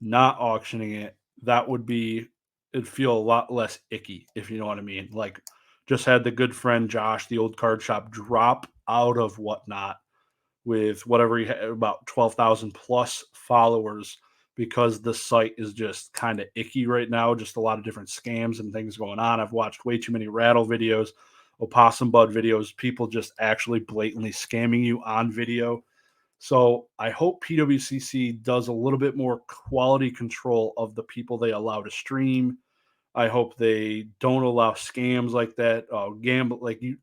Not auctioning it, that would be, it'd feel a lot less icky, if you know what I mean. Like, just had the good friend Josh, the old card shop, drop out of Whatnot with whatever he had, about 12,000 plus followers, because the site is just kind of icky right now. Just a lot of different scams and things going on. I've watched way too many rattle videos, opossum bud videos, people just actually blatantly scamming you on video. So I hope PWCC does a little bit more quality control of the people they allow to stream. I hope they don't allow scams like that. Gamble, like, you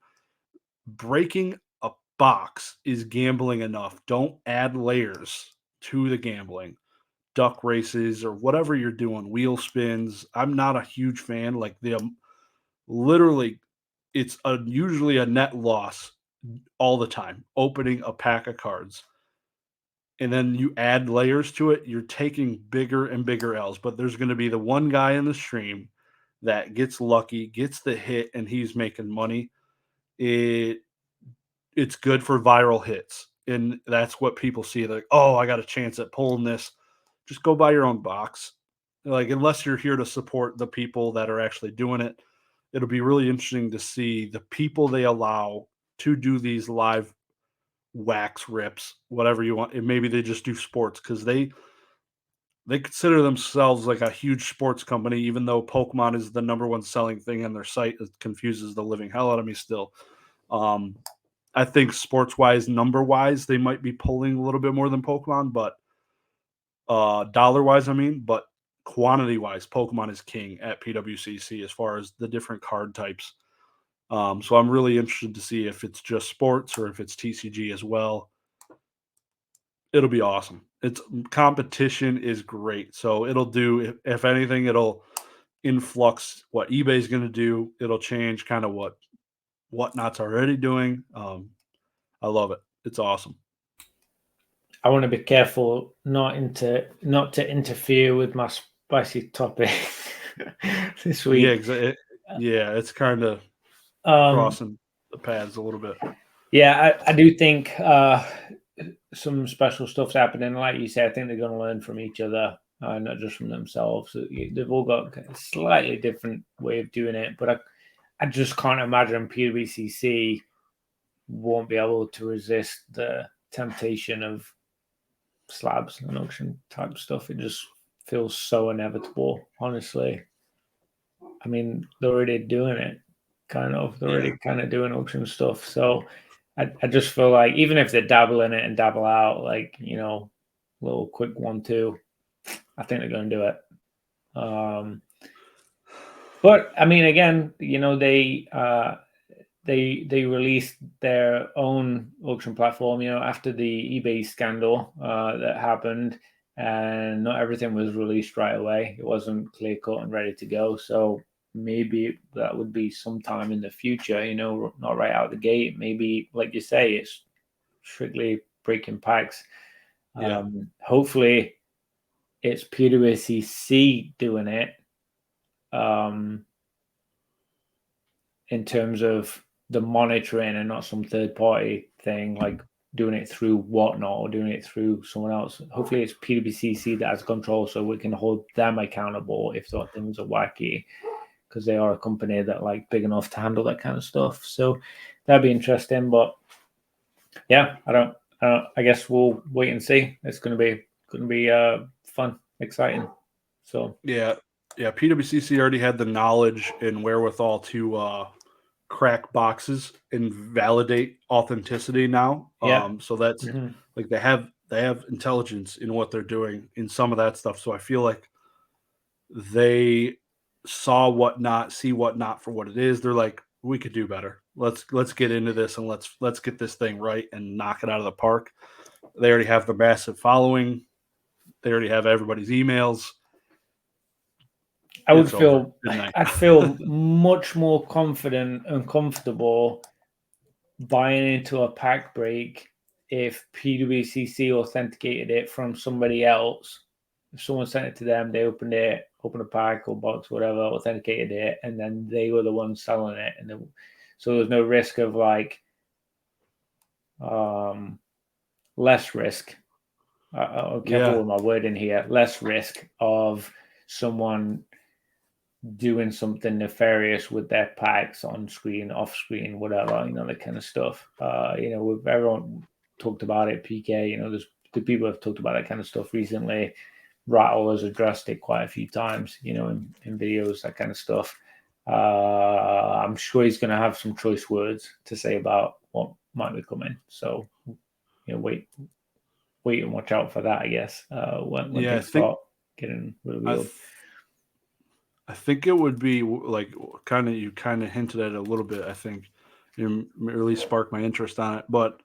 breaking a box is gambling enough. Don't add layers to the gambling. Duck races or whatever you're doing, wheel spins. I'm not a huge fan. Like, the literally, it's usually a net loss all the time. Opening a pack of cards, and then you add layers to it, you're taking bigger and bigger L's. But there's going to be the one guy in the stream that gets lucky, gets the hit, and he's making money. It it's good for viral hits, and that's what people see. They're like, oh, I got a chance at pulling this. Just go buy your own box. Like, unless you're here to support the people that are actually doing it, it'll be really interesting to see the people they allow to do these live wax rips, whatever you want. And maybe they just do sports, because they consider themselves like a huge sports company, even though Pokemon is the number one selling thing on their site. It confuses the living hell out of me still. Um, I think sports wise, number wise, they might be pulling a little bit more than Pokemon, but dollar wise, I mean, but quantity wise, Pokemon is king at PWCC as far as the different card types. So I'm really interested to see if it's just sports or if it's TCG as well. It'll be awesome. It's competition is great. So it'll do, if anything, it'll influx what eBay's going to do. It'll change kind of what Whatnot's already doing. I love it. It's awesome. I want to be careful not to interfere with my spicy topic this Yeah, week. yeah, it's kind of Um, crossing the paths a little bit. yeah, I do think some special stuff's happening. Like you say, I think they're going to learn from each other, not just from themselves. They've all got a slightly different way of doing it, but I just can't imagine PWCC won't be able to resist the temptation of slabs and auction type stuff. It just feels so inevitable, honestly. I mean, they're already doing it, kind of. They're already kind of doing auction stuff. So I just feel like even if they dabble in it and dabble out, like, you know, little quick 1-2, I think they're going to do it. But I mean, again, they released their own auction platform, after the eBay scandal that happened, and not everything was released right away. It wasn't clear cut and ready to go. So maybe that would be sometime in the future, not right out the gate. Maybe, like you say, it's strictly breaking packs. Yeah. Hopefully, it's PWCC doing it. In terms of the monitoring and not some third party thing like doing it through Whatnot or doing it through someone else. Hopefully it's PWCC that has control so we can hold them accountable if things are wacky, because they are a company that like big enough to handle that kind of stuff. So that'd be interesting. But yeah, I guess we'll wait and see. It's gonna be fun, exciting. So Yeah. PWCC already had the knowledge and wherewithal to crack boxes and validate authenticity now. yeah. So that's Mhm. like they have intelligence in what they're doing in some of that stuff. So I feel like they saw Whatnot, see Whatnot for what it is. They're like, we could do better. Let's get into this and let's get this thing right and knock it out of the park. They already have the massive following. They already have everybody's emails. I would It's over. feel Good night. I'd feel much more confident and comfortable buying into a pack break if PWCC authenticated it from somebody else. If someone sent it to them, they opened a pack or box, whatever, authenticated it, and then they were the ones selling it, so there's no risk of like less risk. I'm careful Yeah. with my word in here. Less risk of someone doing something nefarious with their packs on screen, off screen, whatever, that kind of stuff. With everyone talked about it, PK, there's the people have talked about that kind of stuff recently. Rattle has addressed it quite a few times, in videos, that kind of stuff. I'm sure he's going to have some choice words to say about what might be coming. So, wait and watch out for that, I guess, when Yeah. things start getting revealed. I think it would be like you kind of hinted at it a little bit. I think it really sparked my interest on it, but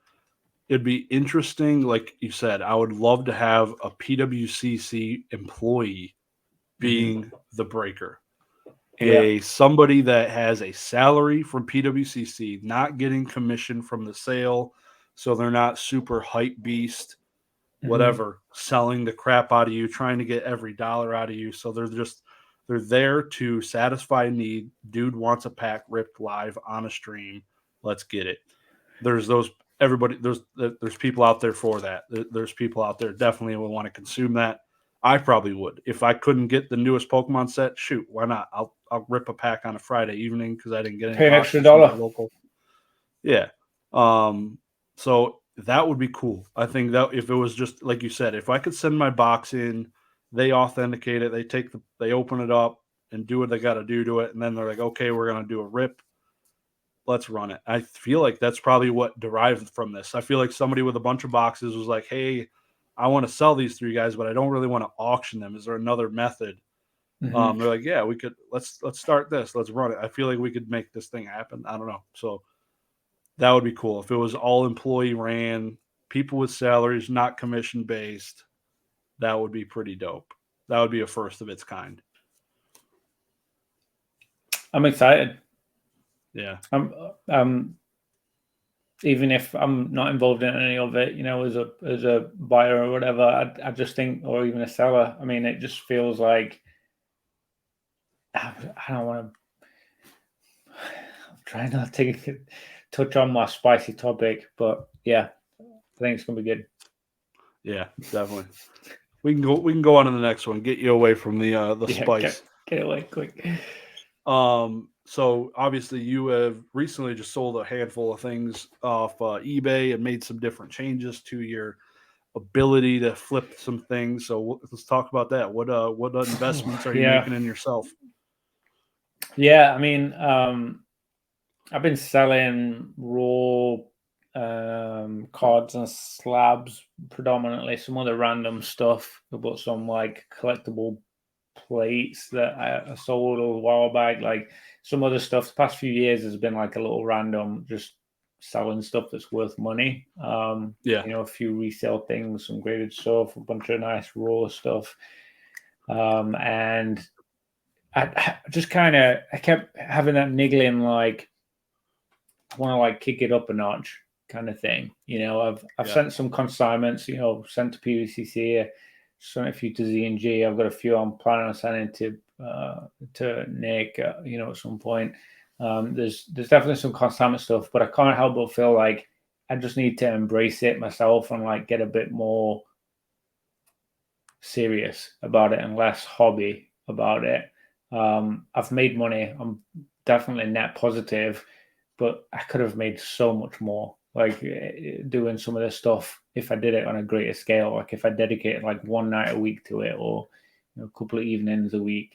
it'd be interesting, like you said. I would love to have a PWCC employee being the breaker, Yeah. somebody that has a salary from PWCC, not getting commission from the sale, so they're not super hype beast, Mhm. whatever, selling the crap out of you, trying to get every dollar out of you. So they're there to satisfy a need. Dude wants a pack ripped live on a stream. Let's get it. There's those everybody there's people out there for that. There's people out there definitely will want to consume that. I probably would. If I couldn't get the newest Pokemon set, shoot, why not? I'll rip a pack on a Friday evening because I didn't get any Pay an extra boxes from my dollar. local. Yeah. So that would be cool. I think that if it was just like you said, if I could send my box in, they authenticate it, they open it up and do what they got to do to it, and then they're like, okay, we're gonna do a rip. Let's run it. I feel like that's probably what derived from this. I feel like somebody with a bunch of boxes was like, hey, I want to sell these three guys, but I don't really want to auction them. Is there another method? Mhm. They're like, yeah, we could. Let's start this. Let's run it. I feel like we could make this thing happen. I don't know. So that would be cool if it was all employee ran, people with salaries, not commission based. That would be pretty dope. That would be a first of its kind. I'm excited. Yeah. I'm even if I'm not involved in any of it, as a buyer or whatever, I just think, or even a seller. I mean, it just feels like I don't want to. I'm trying not to touch on my spicy topic, but yeah, I think it's gonna be good. Yeah, definitely. We can go on to the next one. Get you away from the Yeah, spice. get away quick. So obviously you have recently just sold a handful of things off eBay and made some different changes to your ability to flip some things. So let's talk about that. What investments are you Yeah, making in yourself? yeah. I mean, I've been selling raw cards and slabs predominantly. Some other random stuff, but some like collectible plates that I sold a while back. Like some other stuff, the past few years has been like a little random, just selling stuff that's worth money. A few resale things, some graded stuff, a bunch of nice raw stuff. And I just I kept having that niggling, like, I want to like kick it up a notch kind of thing. I've sent some consignments, sent to PWCC, sent a few to Z&G. I've got a few I'm planning on sending to Nick, at some point. There's definitely some consignment stuff, but I can't help but feel like I just need to embrace it myself and like get a bit more serious about it and less hobby about it. I've made money. I'm definitely net positive, but I could have made so much more, like doing some of this stuff if I did it on a greater scale, like if I dedicated like one night a week to it, or a couple of evenings a week.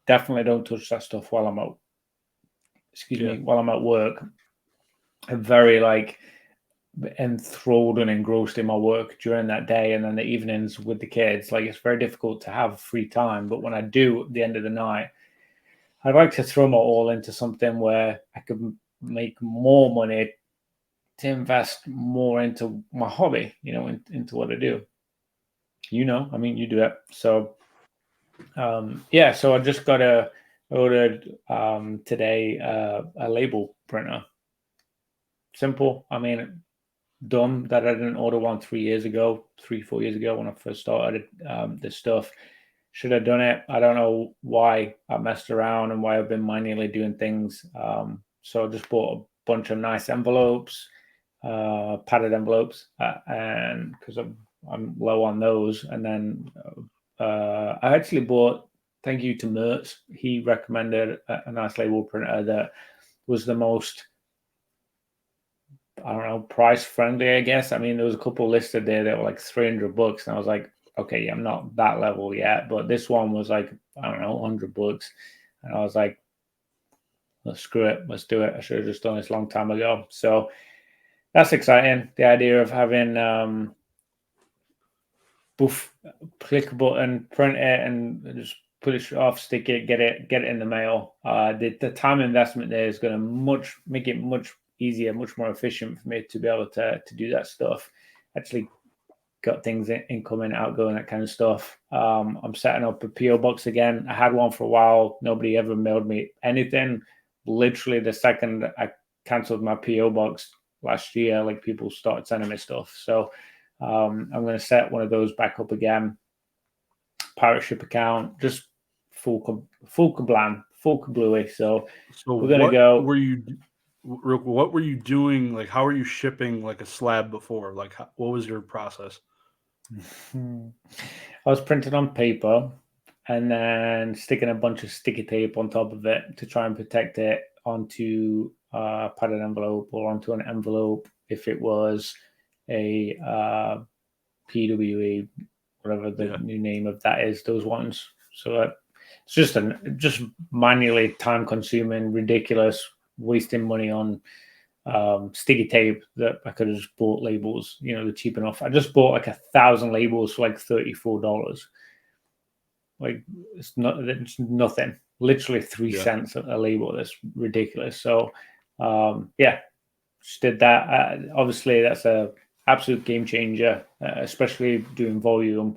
Definitely don't touch that stuff while I'm out. While I'm at work. I'm very like enthralled and engrossed in my work during that day, and then the evenings with the kids. Like, it's very difficult to have free time, but when I do at the end of the night, I'd like to throw my all into something where I could make more money to invest more into my hobby, into what I do. You do it. So, so I just ordered today a label printer. Simple. Dumb that I didn't order one 4 years ago when I first started this stuff. Should have done it. I don't know why I messed around and why I've been manually doing things. So I just bought a bunch of nice envelopes, padded envelopes, and because I'm low on those. And then I actually bought, thank you to Mertz, he recommended a nice label printer that was the most, I don't know, price friendly, I guess. There was a couple listed there that were like $300, and I was like, okay, I'm not that level yet, but this one was like, I don't know, $100, and I was like, let's screw it, let's do it. I should have just done this a long time ago. So that's exciting. The idea of having click a button, print it, and just put it off, stick it, get it in the mail. The time investment there is going to make it much easier, much more efficient for me to be able to do that stuff. Actually got things incoming, outgoing, that kind of stuff. I'm setting up a PO box again. I had one for a while. Nobody ever mailed me anything. Literally the second I canceled my PO box last year, like, people started sending me stuff. So I'm going to set one of those back up again. Pirate ship account, just full kablam, full kablooey. So we're going to go. What were you doing? Like, how were you shipping like a slab before? Like, what was your process? I was printing on paper and then sticking a bunch of sticky tape on top of it to try and protect it onto a padded envelope or onto an envelope if it was a PWE, whatever the new name of that is, those ones. So it's just manually time-consuming, ridiculous, wasting money on sticky tape that I could have just bought labels, they're cheap enough. I just bought like 1,000 labels for like $34. Like, it's nothing. Literally 3 cents a label. That's ridiculous. So just did that. Obviously, that's a absolute game changer, especially doing volume.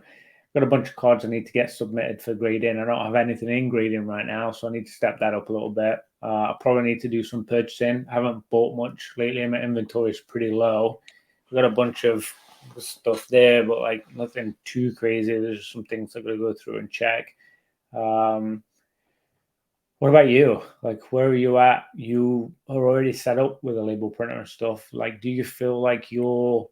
Got a bunch of cards I need to get submitted for grading. I don't have anything in grading right now, so I need to step that up a little bit. I probably need to do some purchasing. I haven't bought much lately, and my inventory is pretty low. I've got a bunch of stuff there, but like nothing too crazy. There's some things I've got to go through and check. What about you? Like, where are you at? You are already set up with a label printer and stuff. Like, do you feel like you're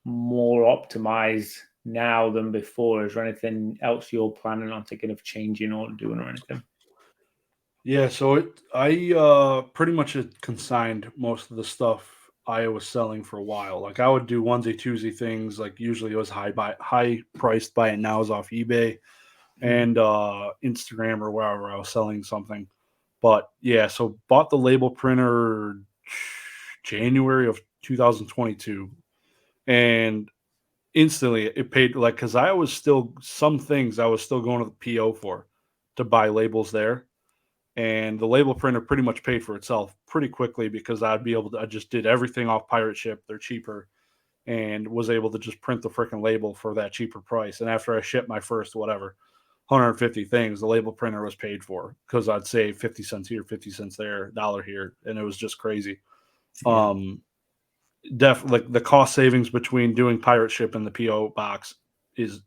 more optimized now than before? Is there anything else you're planning on thinking of changing or doing or anything? Yeah, so I pretty much had consigned most of the stuff I was selling for a while. Like, I would do onesie twosie things. Like, usually it was high priced buy it nows off eBay and Instagram or wherever I was selling something. But yeah, so bought the label printer January of 2022, and instantly it paid, like, because I was still, some things I was still going to the PO for to buy labels there. And the label printer pretty much paid for itself pretty quickly because I just did everything off Pirate Ship. They're cheaper, and was able to just print the freaking label for that cheaper price. And after I shipped my first, whatever, 150 things, the label printer was paid for because I'd save 50 cents here, 50 cents there, $1 here. And it was just crazy. Yeah. Like the cost savings between doing Pirate Ship and the PO box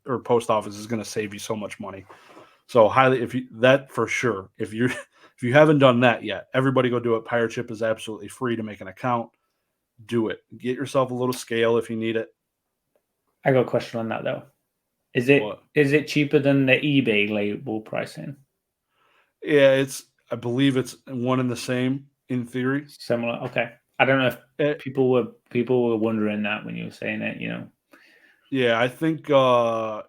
or post office is going to save you so much money. So highly, if you, that for sure, if you if you haven't done that yet, everybody go do it. Pirate Ship is absolutely free to make an account. Do it. Get yourself a little scale if you need it. I got a question on that though. Is What? it cheaper than the eBay label pricing? Yeah, I believe it's one and the same in theory. Similar. Okay. I don't know if It, people were wondering that when you were saying it, you know. yeah, I think I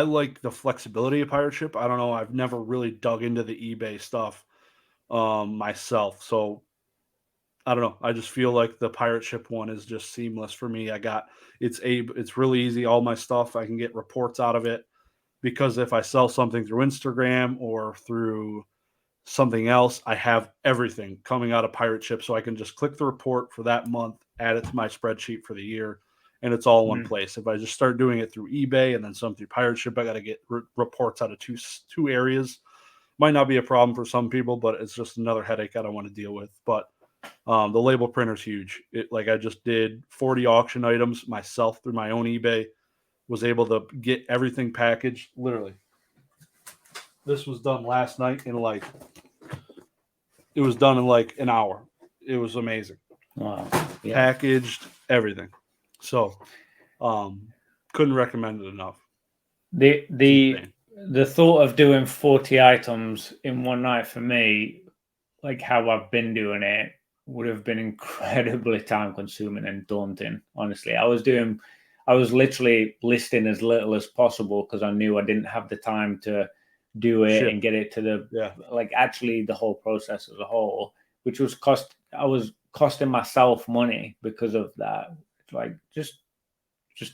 like the flexibility of Pirate Ship. I don't know. I've never really dug into the eBay stuff myself. So I don't know. I just feel like the Pirate Ship one is just seamless for me. It's really easy. All my stuff, I can get reports out of it, because if I sell something through Instagram or through something else, I have everything coming out of Pirate Ship, so I can just click the report for that month, add it to my spreadsheet for the year, and it's all in one place. If I just start doing it through eBay and then some through Pirate Ship, I got to get reports out of two areas. Might not be a problem for some people, but it's just another headache I don't want to deal with. But the label printer's huge. Like I just did 40 auction items myself through my own eBay. Was able to get everything packaged. Literally, this was done last night it was done in like an hour. It was amazing. Wow. Yeah. Packaged everything. So, couldn't recommend it enough. The thought of doing 40 items in one night for me, like how I've been doing it, would have been incredibly time consuming and daunting. Honestly, I was literally listing as little as possible because I knew I didn't have the time to do it and get it to like actually the whole process as a whole, which was I was costing myself money because of that. Like just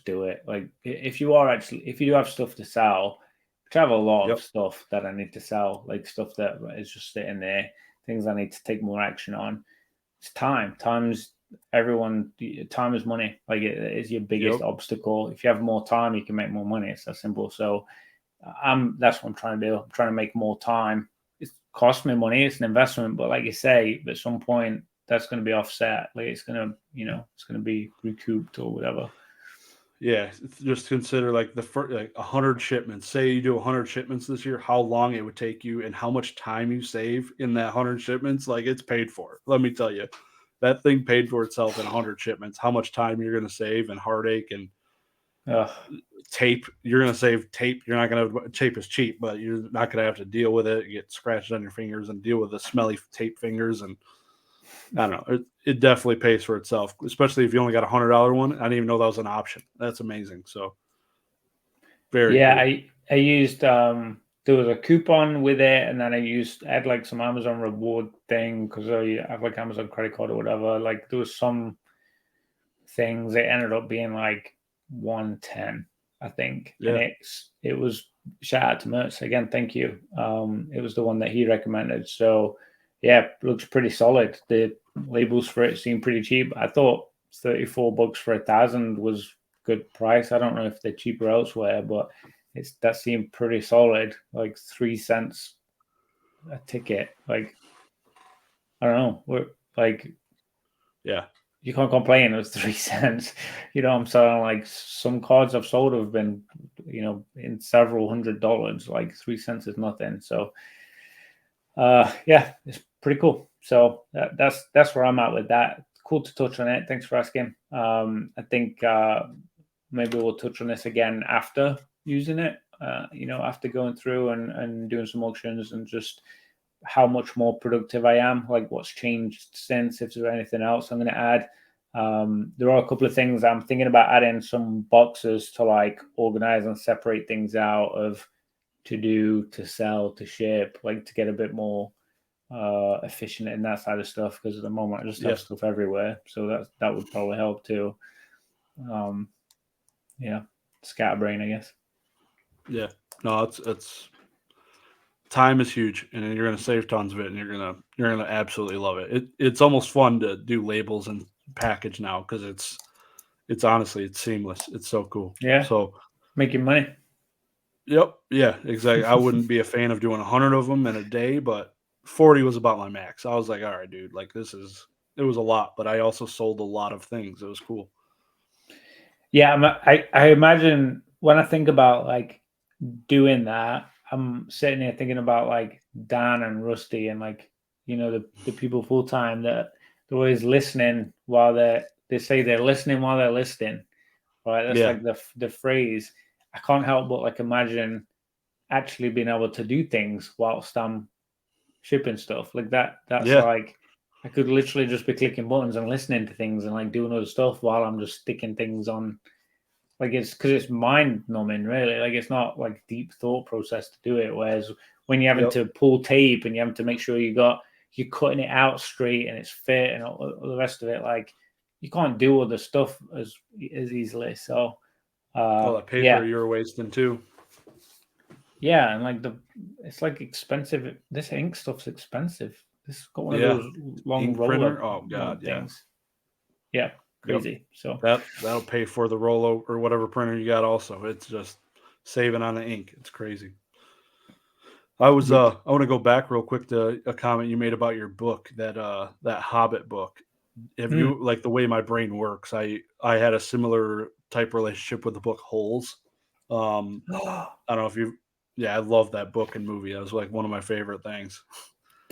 do it. Like if you do have stuff to sell, which I have a lot of stuff that I need to sell, like stuff that is just sitting there, things I need to take more action on. It's time. Time is money. Like it is your biggest obstacle. If you have more time, you can make more money. It's that simple. So that's what I'm trying to do. I'm trying to make more time. It costs me money. It's an investment, but like you say, at some point that's going to be offset. Like it's going to be recouped or whatever. Yeah, just consider like the first 100 shipments. Say you do 100 shipments this year, how long it would take you and how much time you save in that 100 shipments. Like it's paid for. Let me tell you, that thing paid for itself in 100 shipments. How much time you're going to save and heartache and tape. You're going to save tape. You're not going to, tape is cheap, but you're not going to have to deal with it. You get scratches on your fingers and deal with the smelly tape fingers. And I don't know. It definitely pays for itself, especially if you only got $100 one. I didn't even know that was an option. That's amazing. So very cool. I used there was a coupon with it, and then I had like some Amazon reward thing because I have like Amazon credit card or whatever. Like there was some things. It ended up being like 110, I think. Yeah. And it was, shout out to Mertz again. Thank you. It was the one that he recommended. So yeah, looks pretty solid. The labels for it seem pretty cheap. I thought $34 for 1,000 was good price. I don't know if they're cheaper elsewhere, but that seemed pretty solid. Like 3 cents a ticket. Like I don't know. We're like, yeah, you can't complain. It was 3 cents. You know, I'm saying like some cards I've sold have been, in several $100s. Like 3 cents is nothing. So, yeah, it's pretty cool. So that's where I'm at with that. Cool to touch on it. Thanks for asking. I think maybe we'll touch on this again after using it. After going through and doing some auctions and just how much more productive I am, like what's changed since, if there's anything else I'm going to add. There are a couple of things I'm thinking about adding some boxes to like organize and separate things out of to do, to sell, to ship, like to get a bit more efficient in that side of stuff, because at the moment I just have stuff everywhere. So that would probably help too. Yeah, scatterbrain, I guess. Yeah, no, it's time is huge, and you're gonna save tons of it, and you're gonna absolutely love it. It's almost fun to do labels and package now because it's honestly it's seamless. It's so cool. Yeah, So making money. yep, yeah, exactly. I wouldn't be a fan of doing 100 of them in a day, but 40 was about my max. I was like, all right, dude, like it was a lot, but I also sold a lot of things. It was cool. Yeah, I imagine when I think about like doing that, I'm sitting here thinking about like Dan and Rusty and like the people full time that they're always listening while they say they're listening while they're listening, right? That's Yeah, like the phrase. I can't help but like imagine actually being able to do things whilst I'm shipping stuff like that. That's yeah, like I could literally just be clicking buttons and listening to things and like doing other stuff while I'm just sticking things on. Like it's because it's mind numbing, really. Like it's not like deep thought process to do it. Whereas when you're having yep. to pull tape and you have to make sure you're cutting it out straight and it's fit and all the rest of it, like you can't do all the stuff as easily. So All that paper yeah, you were wasting too. yeah, and like it's like expensive. This ink stuff's expensive. This has got one of Yeah, those long ink roller printer. Oh god, yeah. things. Yeah, Yep. crazy. So That'll pay for the Rolo or whatever printer you got. Also, it's just saving on the ink. It's crazy. I want to go back real quick to a comment you made about your book, that Hobbit book. Have mm. you like the way my brain works? I had a similar type relationship with the book Holes. I don't know if you, yeah, I love that book and movie. That was like one of my favorite things.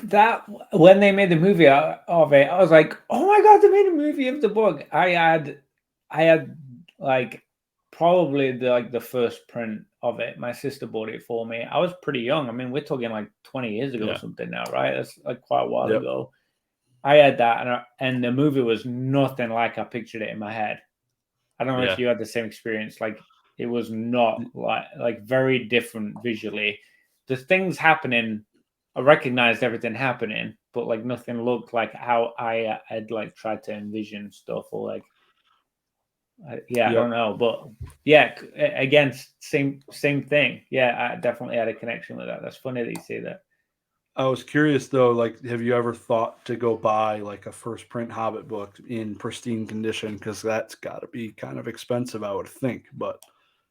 That when they made the movie of it, I was like, "Oh my god, they made a movie of the book." I had like probably the first print of it. My sister bought it for me. I was pretty young. I mean, we're talking like 20 years ago or Yeah. something now, right? That's like quite a while Yep. ago. I had that, and the movie was nothing like I pictured it in my head. I don't know if Yeah. you had the same experience. Like it was not like very different visually. The things happening, I recognized everything happening, but like nothing looked like how I had like tried to envision stuff or like yeah, I Yep. don't know, but yeah, again, same thing. Yeah, I definitely had a connection with that. That's funny that you say that. I was curious though, like, have you ever thought to go buy like a first print Hobbit book in pristine condition? Because that's got to be kind of expensive, I would think. But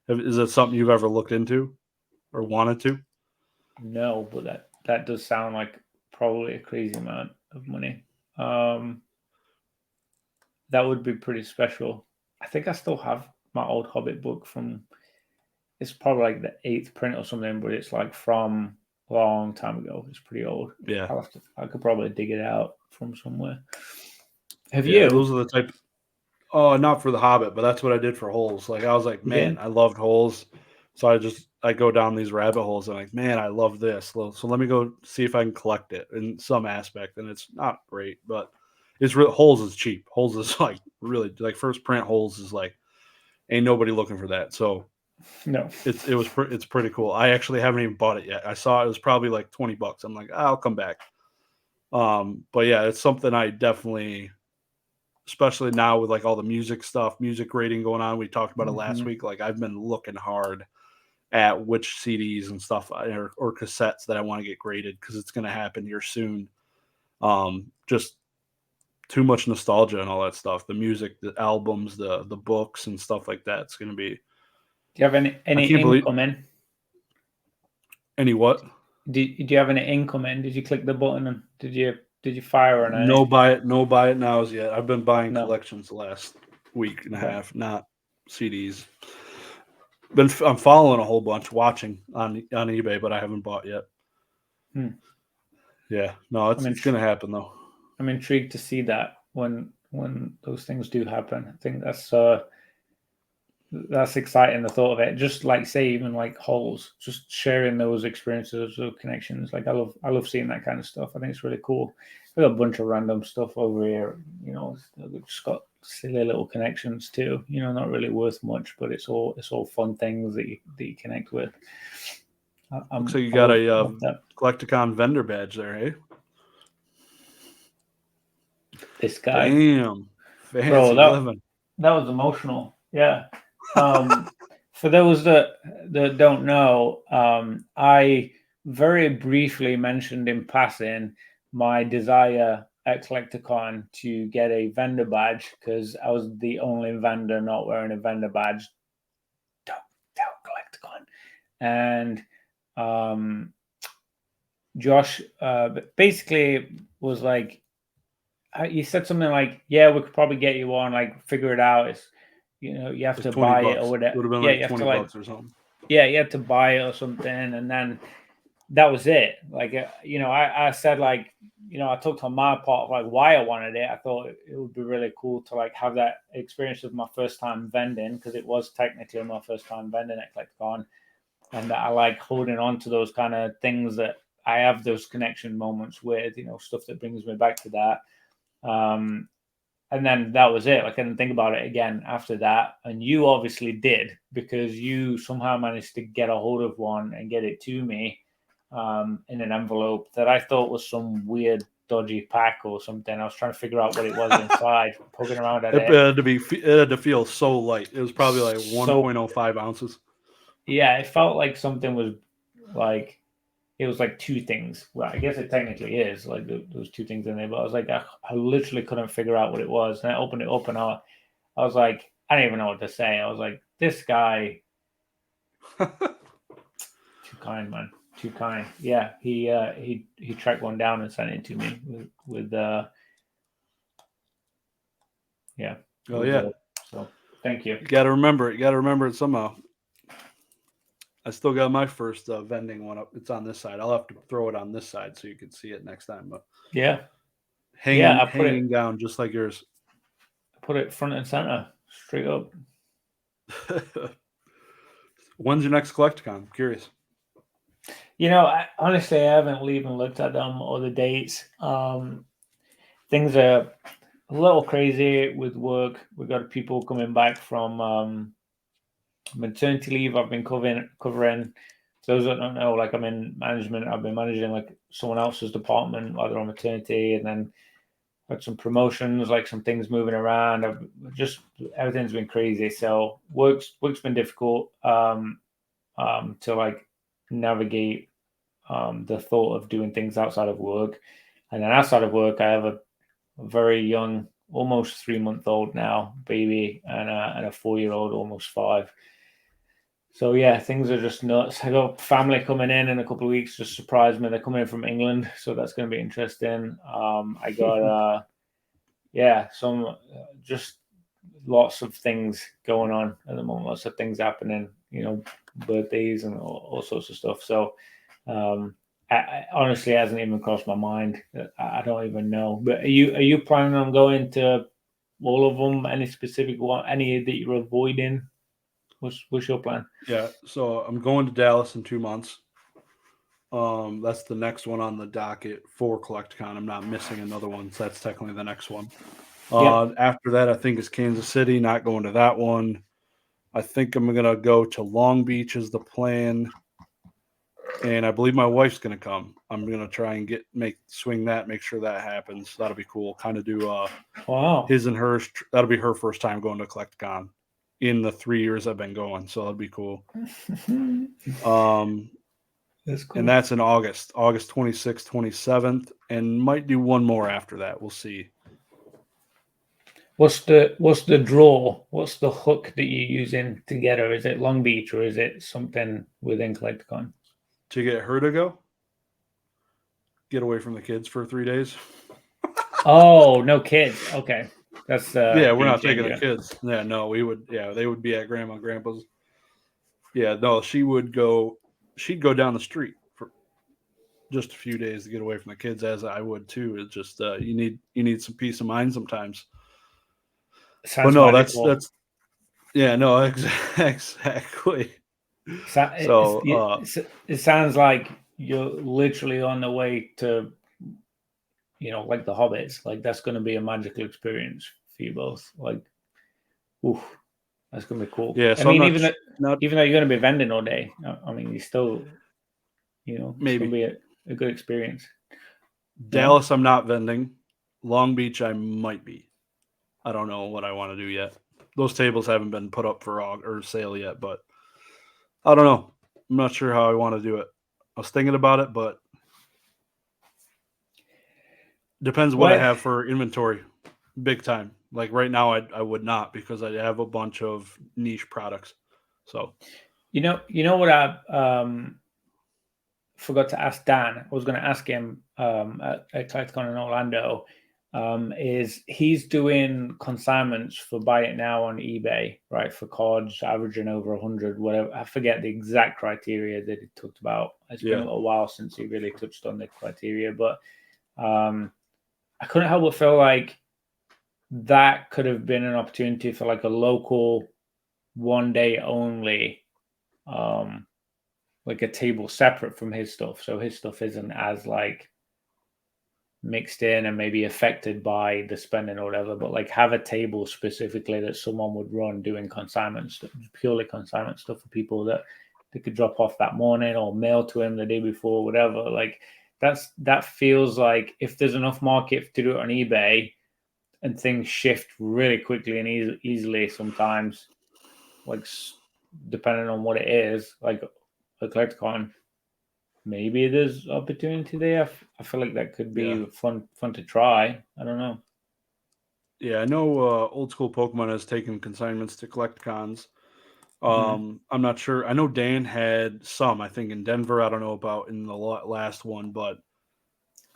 is that something you've ever looked into or wanted to? No, but that does sound like probably a crazy amount of money. Um, that would be pretty special. I think I still have my old Hobbit book from. It's probably like the 8th print or something, but it's like from a long time ago. It's pretty old. Yeah, I could probably dig it out from somewhere. Have yeah. you? Those are the type. Oh, not for the Hobbit, but that's what I did for Holes. Like I was like, You man, did? I loved Holes, so I go down these rabbit holes and like, man, I love this. So let me go see if I can collect it in some aspect, and it's not great, but it's real. Holes is cheap. Holes is like really like first print Holes is like ain't nobody looking for that. So No. it's pretty cool. I actually haven't even bought it yet. I saw it was probably like $20. I'm like, I'll come back. But yeah, it's something I definitely, especially now with like all the music stuff, music rating going on. We talked about it last Mhm. week. Like I've been looking hard at which CDs and stuff or cassettes that I want to get graded because it's going to happen here soon. Just too much nostalgia and all that stuff. The music, the albums, the books and stuff like that. It's going to be. Do you have I any can't believe incoming? any what. Do you have any incoming? Did you click the button and did you fire on any? No buy it nows yet. I've been buying No. collections the last week and a Okay. half, not CDs. I'm following a whole bunch, watching on eBay, but I haven't bought yet. Hmm. Yeah, no, I'm it's gonna happen though. I'm intrigued to see that when those things do happen. I think that's exciting. The thought of it, just like say even like holes, just sharing those experiences, those connections. Like I love seeing that kind of stuff. I think it's really cool. We got a bunch of random stuff over here. We've just got silly little connections too. Not really worth much, but it's all fun things that you connect with. Looks like you I got love a that. Collecticon vendor badge there, hey? This guy, Damn, bro, fancy that living. that was emotional. Yeah. For those that don't know, I very briefly mentioned in passing my desire at Collecticon to get a vendor badge because I was the only vendor not wearing a vendor badge. Don't Collecticon. And Josh basically was like, he said something like, "Yeah, we could probably get you on, like, figure it out. It's, you have to buy it or whatever. It would have been Yeah, like you have to $20 or something. yeah, you had to buy it or something, and then that was it. Like, I said, like, I talked on my part of like why I wanted it. I thought it would be really cool to like have that experience of my first time vending because it was technically my first time vending at CollectCon, and that I like holding on to those kind of things that I have those connection moments with, stuff that brings me back to that. And then that was it. Like, I didn't think about it again after that. And you obviously did because you somehow managed to get a hold of one and get it to me in an envelope that I thought was some weird, dodgy pack or something. I was trying to figure out what it was inside, poking around at it. It had to feel so light. It was probably like 1.05 ounces. Yeah, it felt like something was like, it was like two things. Well, I guess it technically is like those two things in there, but I was like, I literally couldn't figure out what it was. And I opened it up and I was like, I didn't even know what to say. I was like, this guy, too kind, man, too kind. Yeah, he tracked one down and sent it to me with yeah. Oh yeah. So thank you. You got to remember it. You got to remember it somehow. I still got my first vending one up. It's on this side. I'll have to throw it on this side so you can see it next time. But yeah, hanging down just like yours. I put it front and center, straight up. When's your next Collecticon? I'm curious. Honestly, I haven't even looked at them or the dates. Things are a little crazy with work. We've got people coming back from maternity leave. I've been covering. For those that don't know, like, I'm in management. I've been managing like someone else's department while they're on maternity, and then had some promotions, like some things moving around. Everything's been crazy. So work's been difficult to like navigate the thought of doing things outside of work. And then outside of work, I have a very young, almost 3-month-old now baby, and a 4-year-old, almost 5. So yeah, things are just nuts. I got family coming in a couple of weeks, just surprised me. They're coming in from England, so that's going to be interesting. I got some just lots of things going on at the moment. Lots of things happening. Birthdays and all sorts of stuff. So I honestly, hasn't even crossed my mind. I don't even know. But are you planning on going to all of them? Any specific one? Any that you're avoiding? What's your plan? Yeah, so I'm going to Dallas in 2 months. That's the next one on the docket for CollectCon. I'm not missing another one, so that's technically the next one. After that, I think is Kansas City. Not going to that one. I think I'm gonna go to Long Beach is the plan, and I believe my wife's gonna come. I'm gonna try and make sure that happens. That'll be cool. Kind of do wow, his and hers. That'll be her first time going to CollectCon in the 3 years I've been going, so that'll be cool. That's cool. And that's in August 26th, 27th, and might do one more after that. We'll see. What's the draw? What's the hook that you're using to get her? Is it Long Beach or is it something within CollectCon? To get her to go? Get away from the kids for 3 days. Oh, no kids. Okay. That's yeah, we're not taking the kids. Yeah, no, we would. Yeah, they would be at grandma and grandpa's. Yeah, no, she'd go down the street for just a few days to get away from the kids, as I would too. It's just you need some peace of mind sometimes. Sounds but no, magical. that's yeah, no, exactly. So it sounds like you're literally on the way to, like the Hobbits. Like, that's going to be a magical experience for you both. Like, oof, that's going to be cool. Yeah, so I mean, even though you're going to be vending all day, I mean, you still, maybe it's going to be a good experience. Dallas, I'm not vending. Long Beach, I might be. I don't know what I want to do yet. those tables haven't been put up for or sale yet, but I don't know. I'm not sure how I want to do it. I was thinking about it, but depends what I have for inventory. Big time. Like right now, I would not because I have a bunch of niche products. So you know what I forgot to ask Dan. I was going to ask him at CollectorCon in Orlando. Is he's doing consignments for buy it now on eBay, right? For cards averaging over 100, whatever. I forget the exact criteria that he talked about. It's been a while since he really touched on the criteria, but I couldn't help but feel like that could have been an opportunity for like a local 1 day only, like a table separate from his stuff. So his stuff isn't as like mixed in and maybe affected by the spending or whatever, but like have a table specifically that someone would run doing consignment stuff, purely consignment stuff for people that they could drop off that morning or mail to him the day before, whatever. Like that feels like if there's enough market to do it on eBay and things shift really quickly and easily sometimes, like depending on what it is, like a CollectorCon, maybe there's opportunity there. I feel like that could be fun to try. I don't know. Yeah, I know Old School Pokemon has taken consignments to CollectCons. I'm not sure. I know Dan had some, I think, in Denver. I don't know about in the last one, but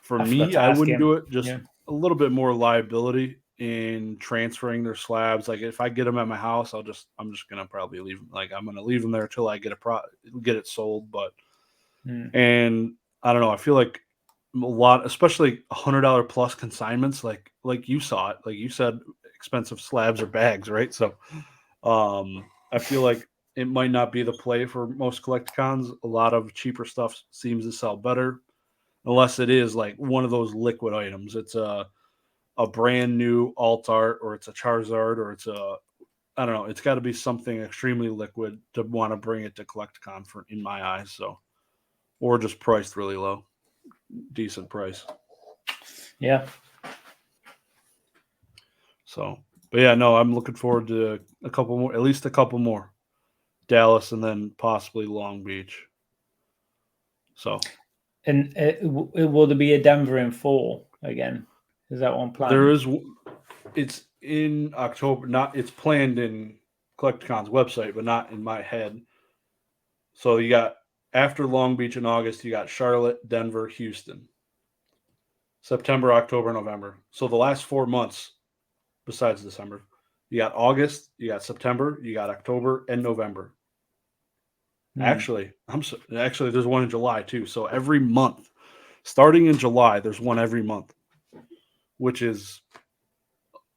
for me, I wouldn't do it. Just a little bit more liability in transferring their slabs. Like if I get them at my house, I'm just gonna probably leave them. Like I'm gonna leave them there till I get get it sold. But and I don't know. I feel like a lot, especially $100 plus consignments. Like you saw it. Like you said, expensive slabs or bags, right? So I feel like it might not be the play for most CollectCons. A lot of cheaper stuff seems to sell better, unless it is like one of those liquid items. It's a brand new alt art, or it's a Charizard, or it's a, I don't know. It's got to be something extremely liquid to want to bring it to CollectCon for, in my eyes. So, or just priced really low, decent price. Yeah. So, but yeah, no, I'm looking forward to a couple more, at least a couple more. Dallas and then possibly Long Beach. So, and will there be a Denver in fall again? Is that one planned? There is. It's in October. It's planned in CollectCon's website, but not in my head. So you got after Long Beach in August, you got Charlotte, Denver, Houston. September, October, November. So the last 4 months, besides December, you got August, you got September, you got October, and November. Actually, there's one in July too. So every month, starting in July, there's one every month, which is,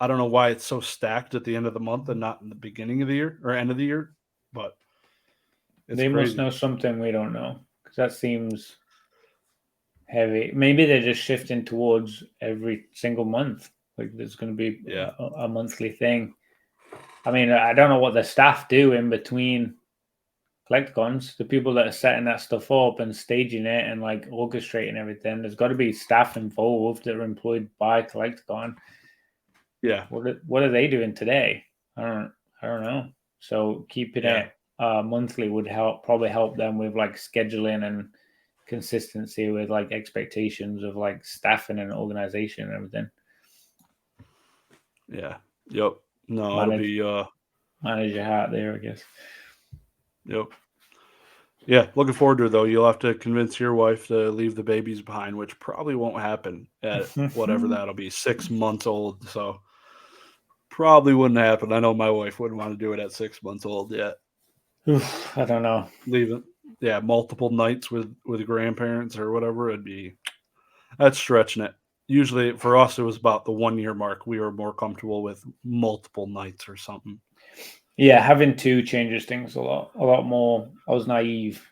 I don't know why it's so stacked at the end of the month and not in the beginning of the year or end of the year, but they must know something we don't know, because that seems heavy. Maybe they're just shifting towards every single month. Like there's going to be a monthly thing. I mean, I don't know what the staff do in between CollectCons. The people that are setting that stuff up and staging it and like orchestrating everything. There's got to be staff involved that are employed by CollectCon. Yeah. What are they doing today? I don't know. So keeping it monthly would probably help them with like scheduling and consistency with like expectations of like staffing and organization and everything. Yeah. Yep. No, it'll be manage your hat there, I guess. Yep. Yeah, looking forward to it though. You'll have to convince your wife to leave the babies behind, which probably won't happen at whatever that'll be, 6 months old. So probably wouldn't happen. I know my wife wouldn't want to do it at 6 months old yet. I don't know. Leave it. Yeah, multiple nights with grandparents or whatever. That's stretching it. Usually for us, it was about the 1 year mark. We were more comfortable with multiple nights or something. Yeah, having two changes things a lot more. I was naive,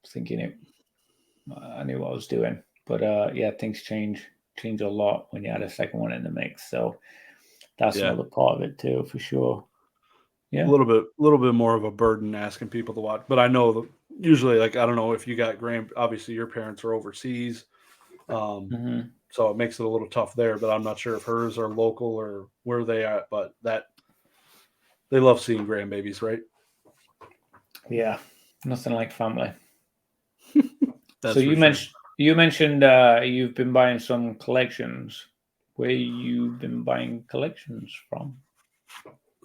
thinking I knew what I was doing, but things change a lot when you add a second one in the mix. So that's another part of it too, for sure. Yeah, a little bit more of a burden asking people to watch, but I know usually, like, I don't know if you got obviously your parents are overseas, so it makes it a little tough there. But I'm not sure if hers are local or where they are. But that They love seeing grandbabies, right? Yeah, nothing like family. That's So for sure. you mentioned you've been buying some collections. Where you've been buying collections from?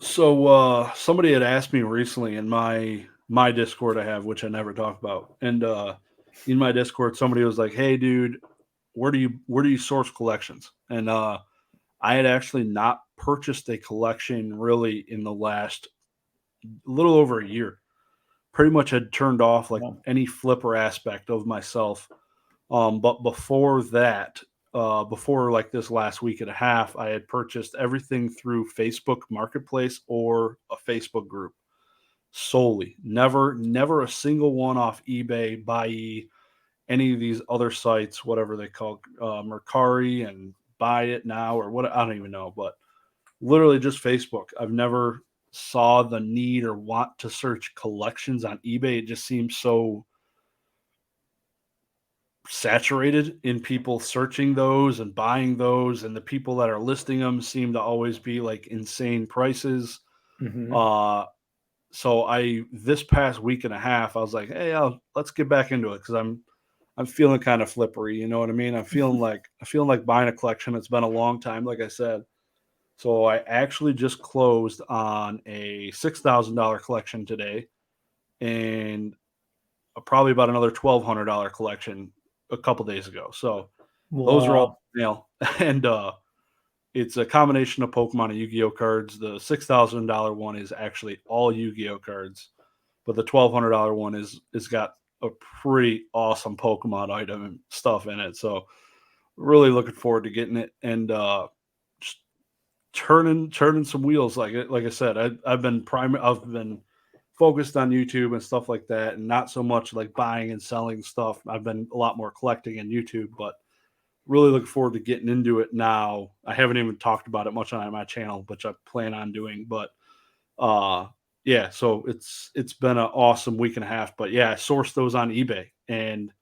So somebody had asked me recently in my Discord I have, which I never talk about, and in my Discord somebody was like, "Hey, dude, where do you source collections?" And I had actually not purchased a collection really in the last little over a year. Pretty much had turned off like Well, any flipper aspect of myself. But before that, before like this last week and a half, I had purchased everything through Facebook Marketplace or a Facebook group solely. Never a single one off eBay, Buy, any of these other sites, whatever they call Mercari and Buy It Now or what I don't even know, but literally just Facebook. I've never saw the need or want to search collections on eBay. It just seems so saturated in people searching those and buying those, and the people that are listing them seem to always be like insane prices. mm-hmm. So I this past week and a half I was like, hey, let's get back into it because I'm feeling kind of flippery, you know what I mean? I'm feeling like buying a collection. It's been a long time, like I said. So I actually just closed on a $6,000 collection today, and probably about another $1,200 collection a couple days ago. So those are all Wow. and it's a combination of Pokemon and Yu-Gi-Oh cards. The $6,000 one is actually all Yu-Gi-Oh cards, but the $1,200 one is got a pretty awesome Pokemon item and stuff in it. So really looking forward to getting it and just turning some wheels. Like I said, I've been focused on YouTube and stuff like that, and not so much like buying and selling stuff. I've been a lot more collecting in YouTube, but really looking forward to getting into it now. I haven't even talked about it much on my channel, which I plan on doing. But uh yeah, so it's been an awesome week and a half. But yeah, I sourced those on eBay, and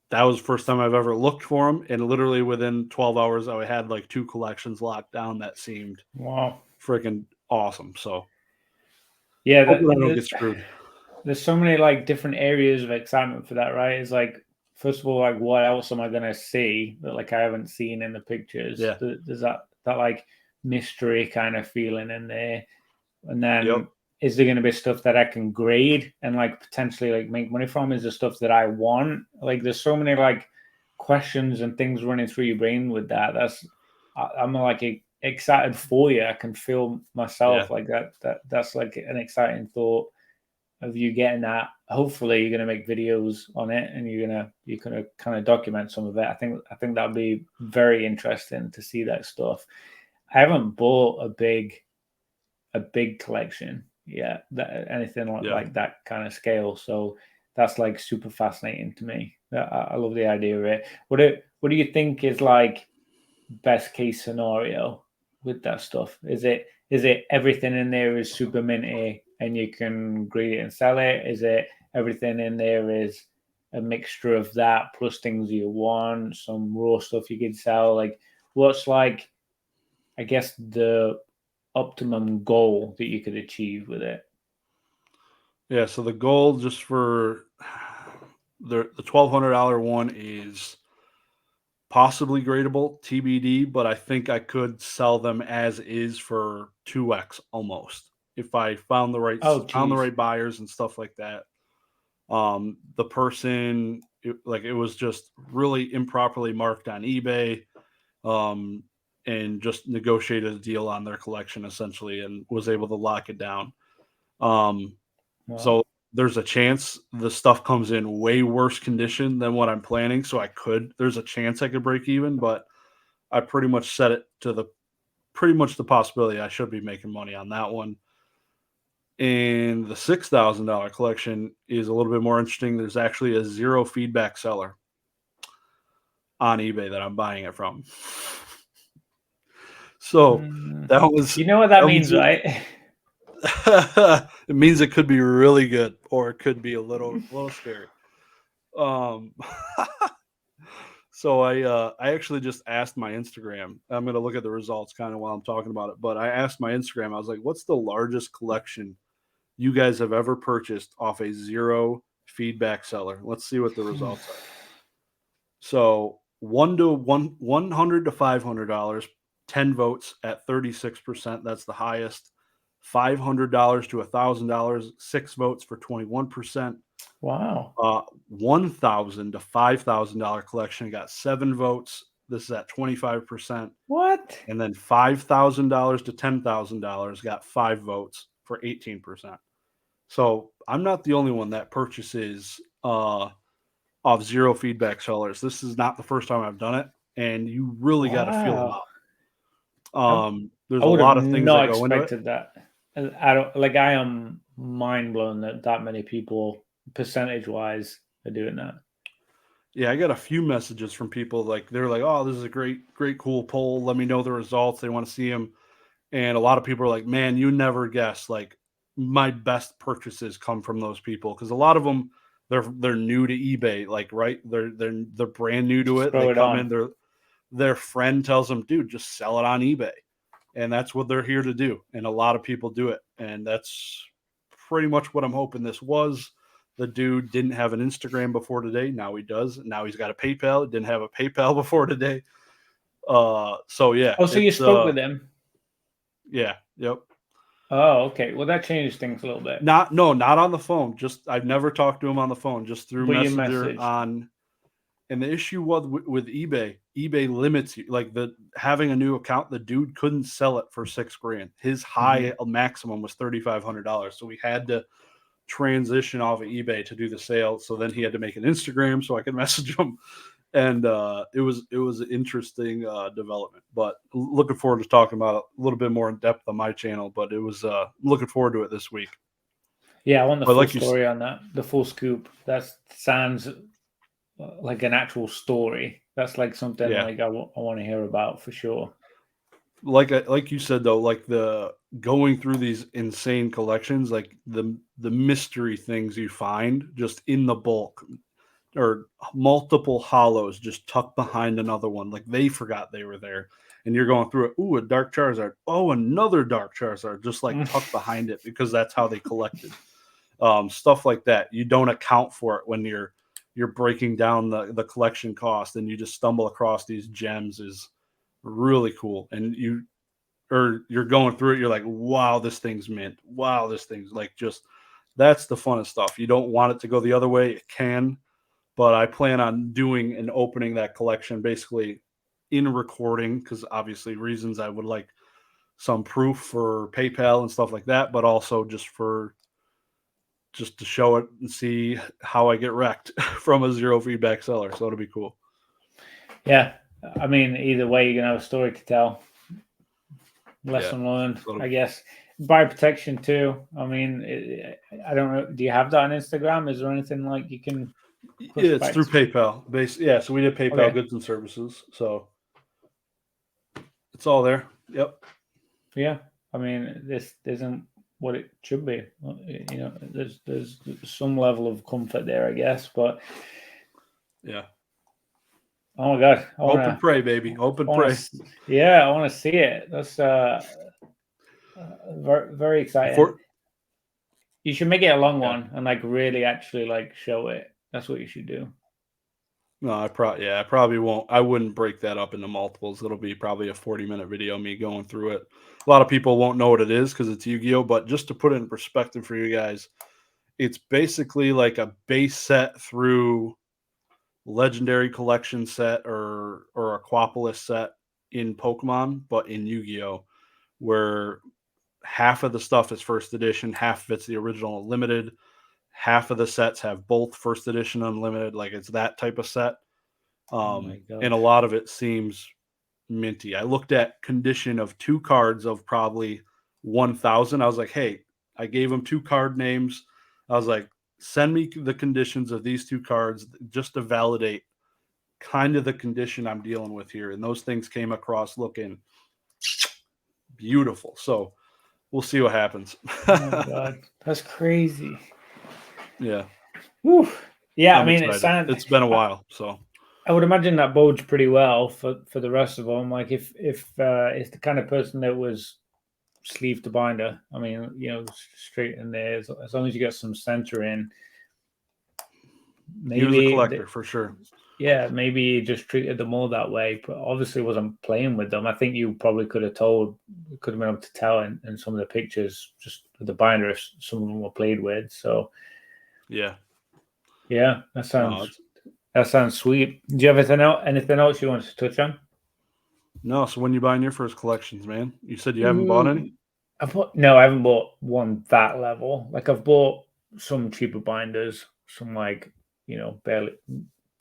that was the first time I've ever looked for them. And literally within 12 hours, I had like two collections locked down that seemed Wow. freaking awesome. So Yeah, hoping I don't get screwed. there's so many like different areas of excitement for that, right? It's like, first of all, like what else am I gonna see that like I haven't seen in the pictures? Yeah. There's that like mystery kind of feeling in there, and then Yep. is there gonna be stuff that I can grade and like potentially like make money from? Is there stuff that I want? Like, there's so many like questions and things running through your brain with that. I'm like excited for you. I can feel Yeah. myself like that's like an exciting thought of you getting that. Hopefully you're going to make videos on it and you're gonna kind of document some of it. I think that'd be very interesting to see that stuff. I haven't bought a big collection yet, that anything Yeah. like that kind of scale. So that's like super fascinating to me. I love the idea of it. What do you think is like best case scenario with that stuff? Is it everything in there is super minty and you can grade it and sell it? Is it everything in there is a mixture of that plus things you want, some raw stuff you could sell? Like, what's like, I guess, the optimum goal that you could achieve with it? Yeah. So the goal just for the $1,200 one is possibly gradable TBD, but I think I could sell them as is for 2x almost if I Oh, found the geez. right buyers and stuff like that. The person like it was just really improperly marked on eBay, um, and just negotiated a deal on their collection essentially and was able to lock it down. Um, Wow. so there's a chance the stuff comes in way worse condition than what I'm planning. So there's a chance I could break even, but I pretty much set it to pretty much the possibility I should be making money on that one. And the $6,000 collection is a little bit more interesting. There's actually a zero feedback seller on eBay that I'm buying it from. So Mm, that was you know what that that means, was right? it means it could be really good or it could be a little scary. Um So I actually just asked my Instagram. I'm gonna look at the results kind of while I'm talking about it. But I asked my Instagram. I was like, "What's the largest collection you guys have ever purchased off a zero feedback seller?" Let's see what the results are. So 100 to $500, 10 votes at 36%. That's the highest. $500 to $1,000, 6 votes for 21%. Wow. 1,000 to $5,000 collection got 7 votes. This is at 25%. What? And then $5,000 to $10,000 got 5 votes for 18%. So I'm not the only one that purchases off zero feedback sellers. This is not the first time I've done it, and you really got to feel them Wow. out. There's I a would lot have of things not that go into it. expected that. I don't like. I am mind blown that many people, percentage wise, are doing that. Yeah, I got a few messages from people like they're like, "Oh, this is a great, cool poll. Let me know the results. They want to see them." And a lot of people are like, "Man, you never guess. Like, my best purchases come from those people because a lot of them they're new to eBay. Like, right? They're brand new to Just it. throw They it come on. in. Their friend tells them, "Dude, just sell it on eBay," and that's what they're here to do. And a lot of people do it, and that's pretty much what I'm hoping this was. The dude didn't have an Instagram before today. Now he does. Now he's got a PayPal. Didn't have a PayPal before today. So yeah. Oh, so you spoke with him? Yeah. Yep. Oh, okay. Well, that changed things a little bit. Not on the phone. Just I've never talked to him on the phone. Just through But you Messenger messaged. on. And the issue was with eBay. eBay limits you. Like having a new account, the dude couldn't sell it for $6,000. His high maximum was $3,500. So we had to transition off of eBay to do the sale. So then he had to make an Instagram so I could message him, and it was an interesting development. But looking forward to talking about it a little bit more in depth on my channel. But it was looking forward to it this week. Yeah, I want the full story on that. The full scoop. That sounds like an actual story. That's like something like I want to hear about for sure. Like you said though, like the going through these insane collections, like the mystery things you find just in the bulk, or multiple hollows just tucked behind another one, like they forgot they were there, and you're going through it. Ooh, a dark Charizard. Oh, another dark Charizard, just like tucked behind it because that's how they collected. Stuff like that. You don't account for it when you're breaking down the collection cost, and you just stumble across these gems is really cool. And you're going through it, you're like, wow, this thing's mint. Wow, this thing's like, just that's the funnest stuff. You don't want it to go the other way. It can, but I plan on doing and opening that collection basically in recording because obviously reasons I would like some proof for PayPal and stuff like that, but also just to show it and see how I get wrecked from a zero feedback seller. So it'll be cool. Yeah. I mean, either way, you're going to have a story to tell. Lesson learned, I guess. Buyer protection too. I mean, I don't know. Do you have that on Instagram? Is there anything like you can? Yeah, it's through PayPal. Yeah, so we did PayPal goods and services. So it's all there. Yep. Yeah. I mean, this isn't what it should be. You know, there's some level of comfort there, I guess. But yeah. Oh my God! Hope and pray, baby. Hope and pray. Yeah, I want to see it. That's very, very exciting. You should make it a long one and like really actually like show it. That's what you should do. No, I probably won't. I wouldn't break that up into multiples. It'll be probably a 40-minute video, me going through it. A lot of people won't know what it is because it's Yu-Gi-Oh! But just to put it in perspective for you guys, it's basically like a base set through legendary collection set or Aquapolis set in Pokemon, but in Yu-Gi-Oh! Where half of the stuff is first edition, half of it's the original limited. Half of the sets have both first edition unlimited, like it's that type of set. And a lot of it seems minty. I looked at condition of 2 cards of probably 1,000. I was like, hey, I gave them 2 card names. I was like, send me the conditions of these 2 cards just to validate kind of the condition I'm dealing with here. And those things came across looking beautiful. So we'll see what happens. Oh my God, that's crazy. Yeah. Whew. Yeah, I mean, it's been a while, so I would imagine that bodes pretty well for the rest of them. Like if it's the kind of person that was sleeve to binder, I mean, straight in there, as long as you get some center in, He was a maybe collector for sure. Yeah, maybe he just treated them all that way, but obviously wasn't playing with them. I think you probably could have been able to tell in some of the pictures, just with the binder, if some of them were played with. So yeah, that sounds sweet. Do you have anything else you want to touch on? No. So when you buying your first collections, man? You said you haven't bought any. I haven't bought one that level. Like I've bought some cheaper binders, some like barely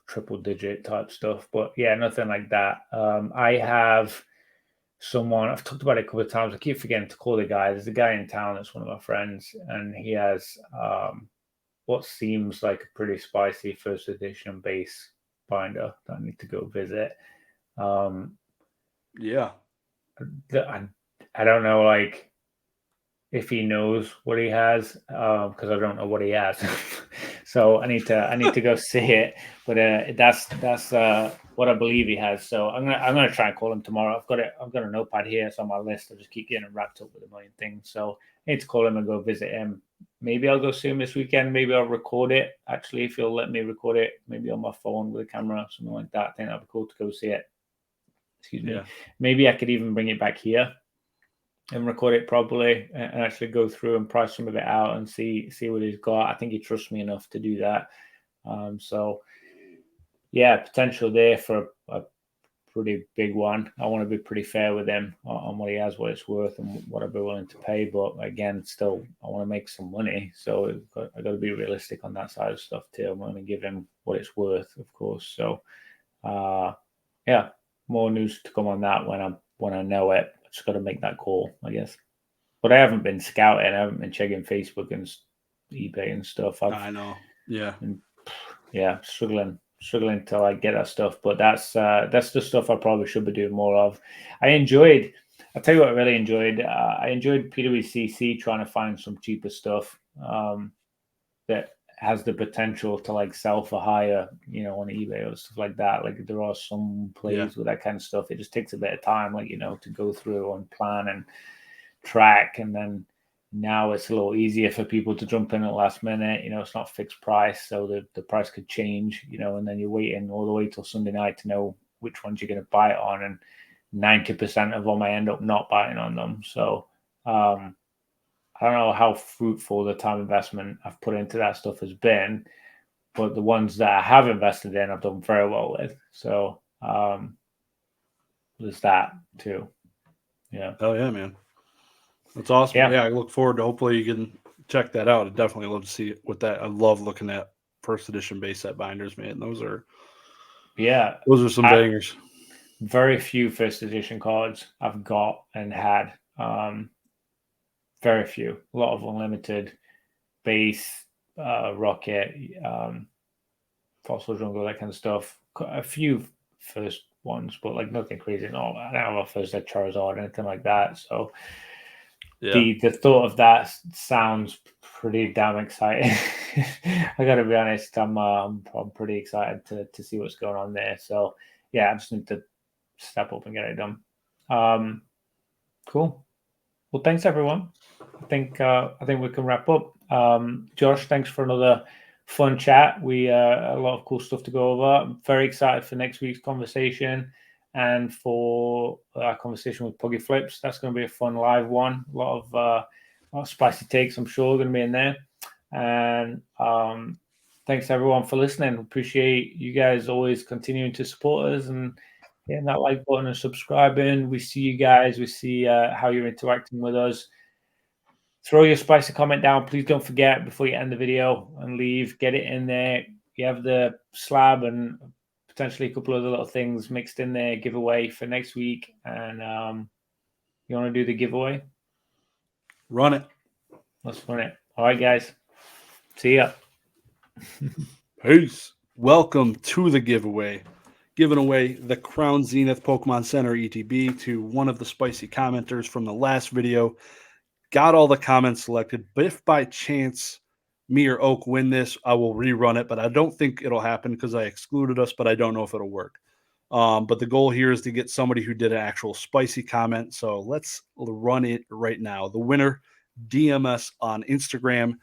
triple digit type stuff, but yeah, nothing like that. I have someone, I've talked about it a couple of times. I keep forgetting to call the guy. There's a guy in town that's one of my friends, and he has what seems like a pretty spicy first edition base binder that I need to go visit. Yeah. I don't know, like, if he knows what he has, because I don't know what he has. So I need to go see it. But that's what I believe he has. So I'm gonna try and call him tomorrow. I've got a notepad here. It's on my list. I just keep getting wrapped up with a million things. So I need to call him and go visit him. Maybe I'll go see him this weekend. Maybe I'll record it. Actually, if he'll let me record it, maybe on my phone with a camera, something like that. I think that'd be cool to go see it. Excuse me. Maybe I could even bring it back here and record it properly and actually go through and price some of it out and see what he's got. I think he trusts me enough to do that. So yeah, potential there for a pretty big one. I want to be pretty fair with him on what he has, what it's worth, and what I'd be willing to pay. But again, still, I want to make some money. So I got to be realistic on that side of stuff too. I'm going to give him what it's worth, of course. So yeah, more news to come on that when I know it. Just got to make that call, I guess. But I haven't been scouting. I haven't been checking Facebook and eBay and stuff. I know. Yeah. Yeah, struggling to like get that stuff. But that's the stuff I probably should be doing more of. I'll tell you what I really enjoyed. I enjoyed PWCC trying to find some cheaper stuff that has the potential to like sell for higher, on eBay or stuff like that. Like there are some plays with that kind of stuff. It just takes a bit of time, like, to go through and plan and track. And then now it's a little easier for people to jump in at the last minute. It's not fixed price. So the price could change, and then you're waiting all the way till Sunday night to know which ones you're going to buy it on. And 90% of them I end up not buying on them. So, I don't know how fruitful the time investment I've put into that stuff has been, but the ones that I have invested in, I've done very well with. So there's that too. Yeah. Oh yeah, man. That's awesome. Yeah, I look forward to hopefully you can check that out. I'd definitely love to see it with that. I love looking at first edition base set binders, man. Those are some bangers. Very few first edition cards I've got and had. Very few. A lot of unlimited base, rocket, fossil jungle, that kind of stuff. A few first ones, but like nothing crazy. No, I don't have a first ed Charizard or anything like that. So the thought of that sounds pretty damn exciting. I got to be honest. I'm pretty excited to see what's going on there. So yeah, I just need to step up and get it done. Cool. Well, thanks everyone. I think we can wrap up. Josh, thanks for another fun chat. We a lot of cool stuff to go over. I'm very excited for next week's conversation and for our conversation with Puggy Flips. That's going to be a fun live one. A lot of spicy takes, I'm sure, going to be in there. And thanks everyone for listening. Appreciate you guys always continuing to support us and hitting that like button and subscribing. We see you guys. We see how you're interacting with us. Throw your spicy comment down. Please don't forget before you end the video and leave. Get it in there. You have the slab and potentially a couple of other little things mixed in there. Giveaway for next week. And you want to do the giveaway? Run it. Let's run it. All right, guys. See ya. Peace. Welcome to the giveaway. Giving away the Crown Zenith Pokemon Center ETB to one of the spicy commenters from the last video. Got all the comments selected, but if by chance me or Oak win this, I will rerun it, but I don't think it'll happen because I excluded us, but I don't know if it'll work. But the goal here is to get somebody who did an actual spicy comment. So let's run it right now. The winner, DM us on Instagram,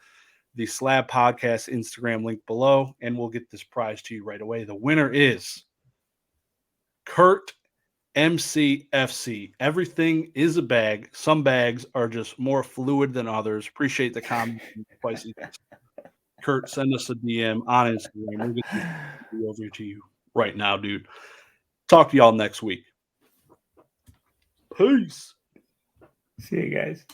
the Slab Podcast Instagram link below, and we'll get this prize to you right away. The winner is Kurt MCFC. Everything is a bag. Some bags are just more fluid than others. Appreciate the comment. Spicy. Kurt, send us a DM on Instagram. We'll get this over to you right now, dude. Talk to y'all next week. Peace. See you guys.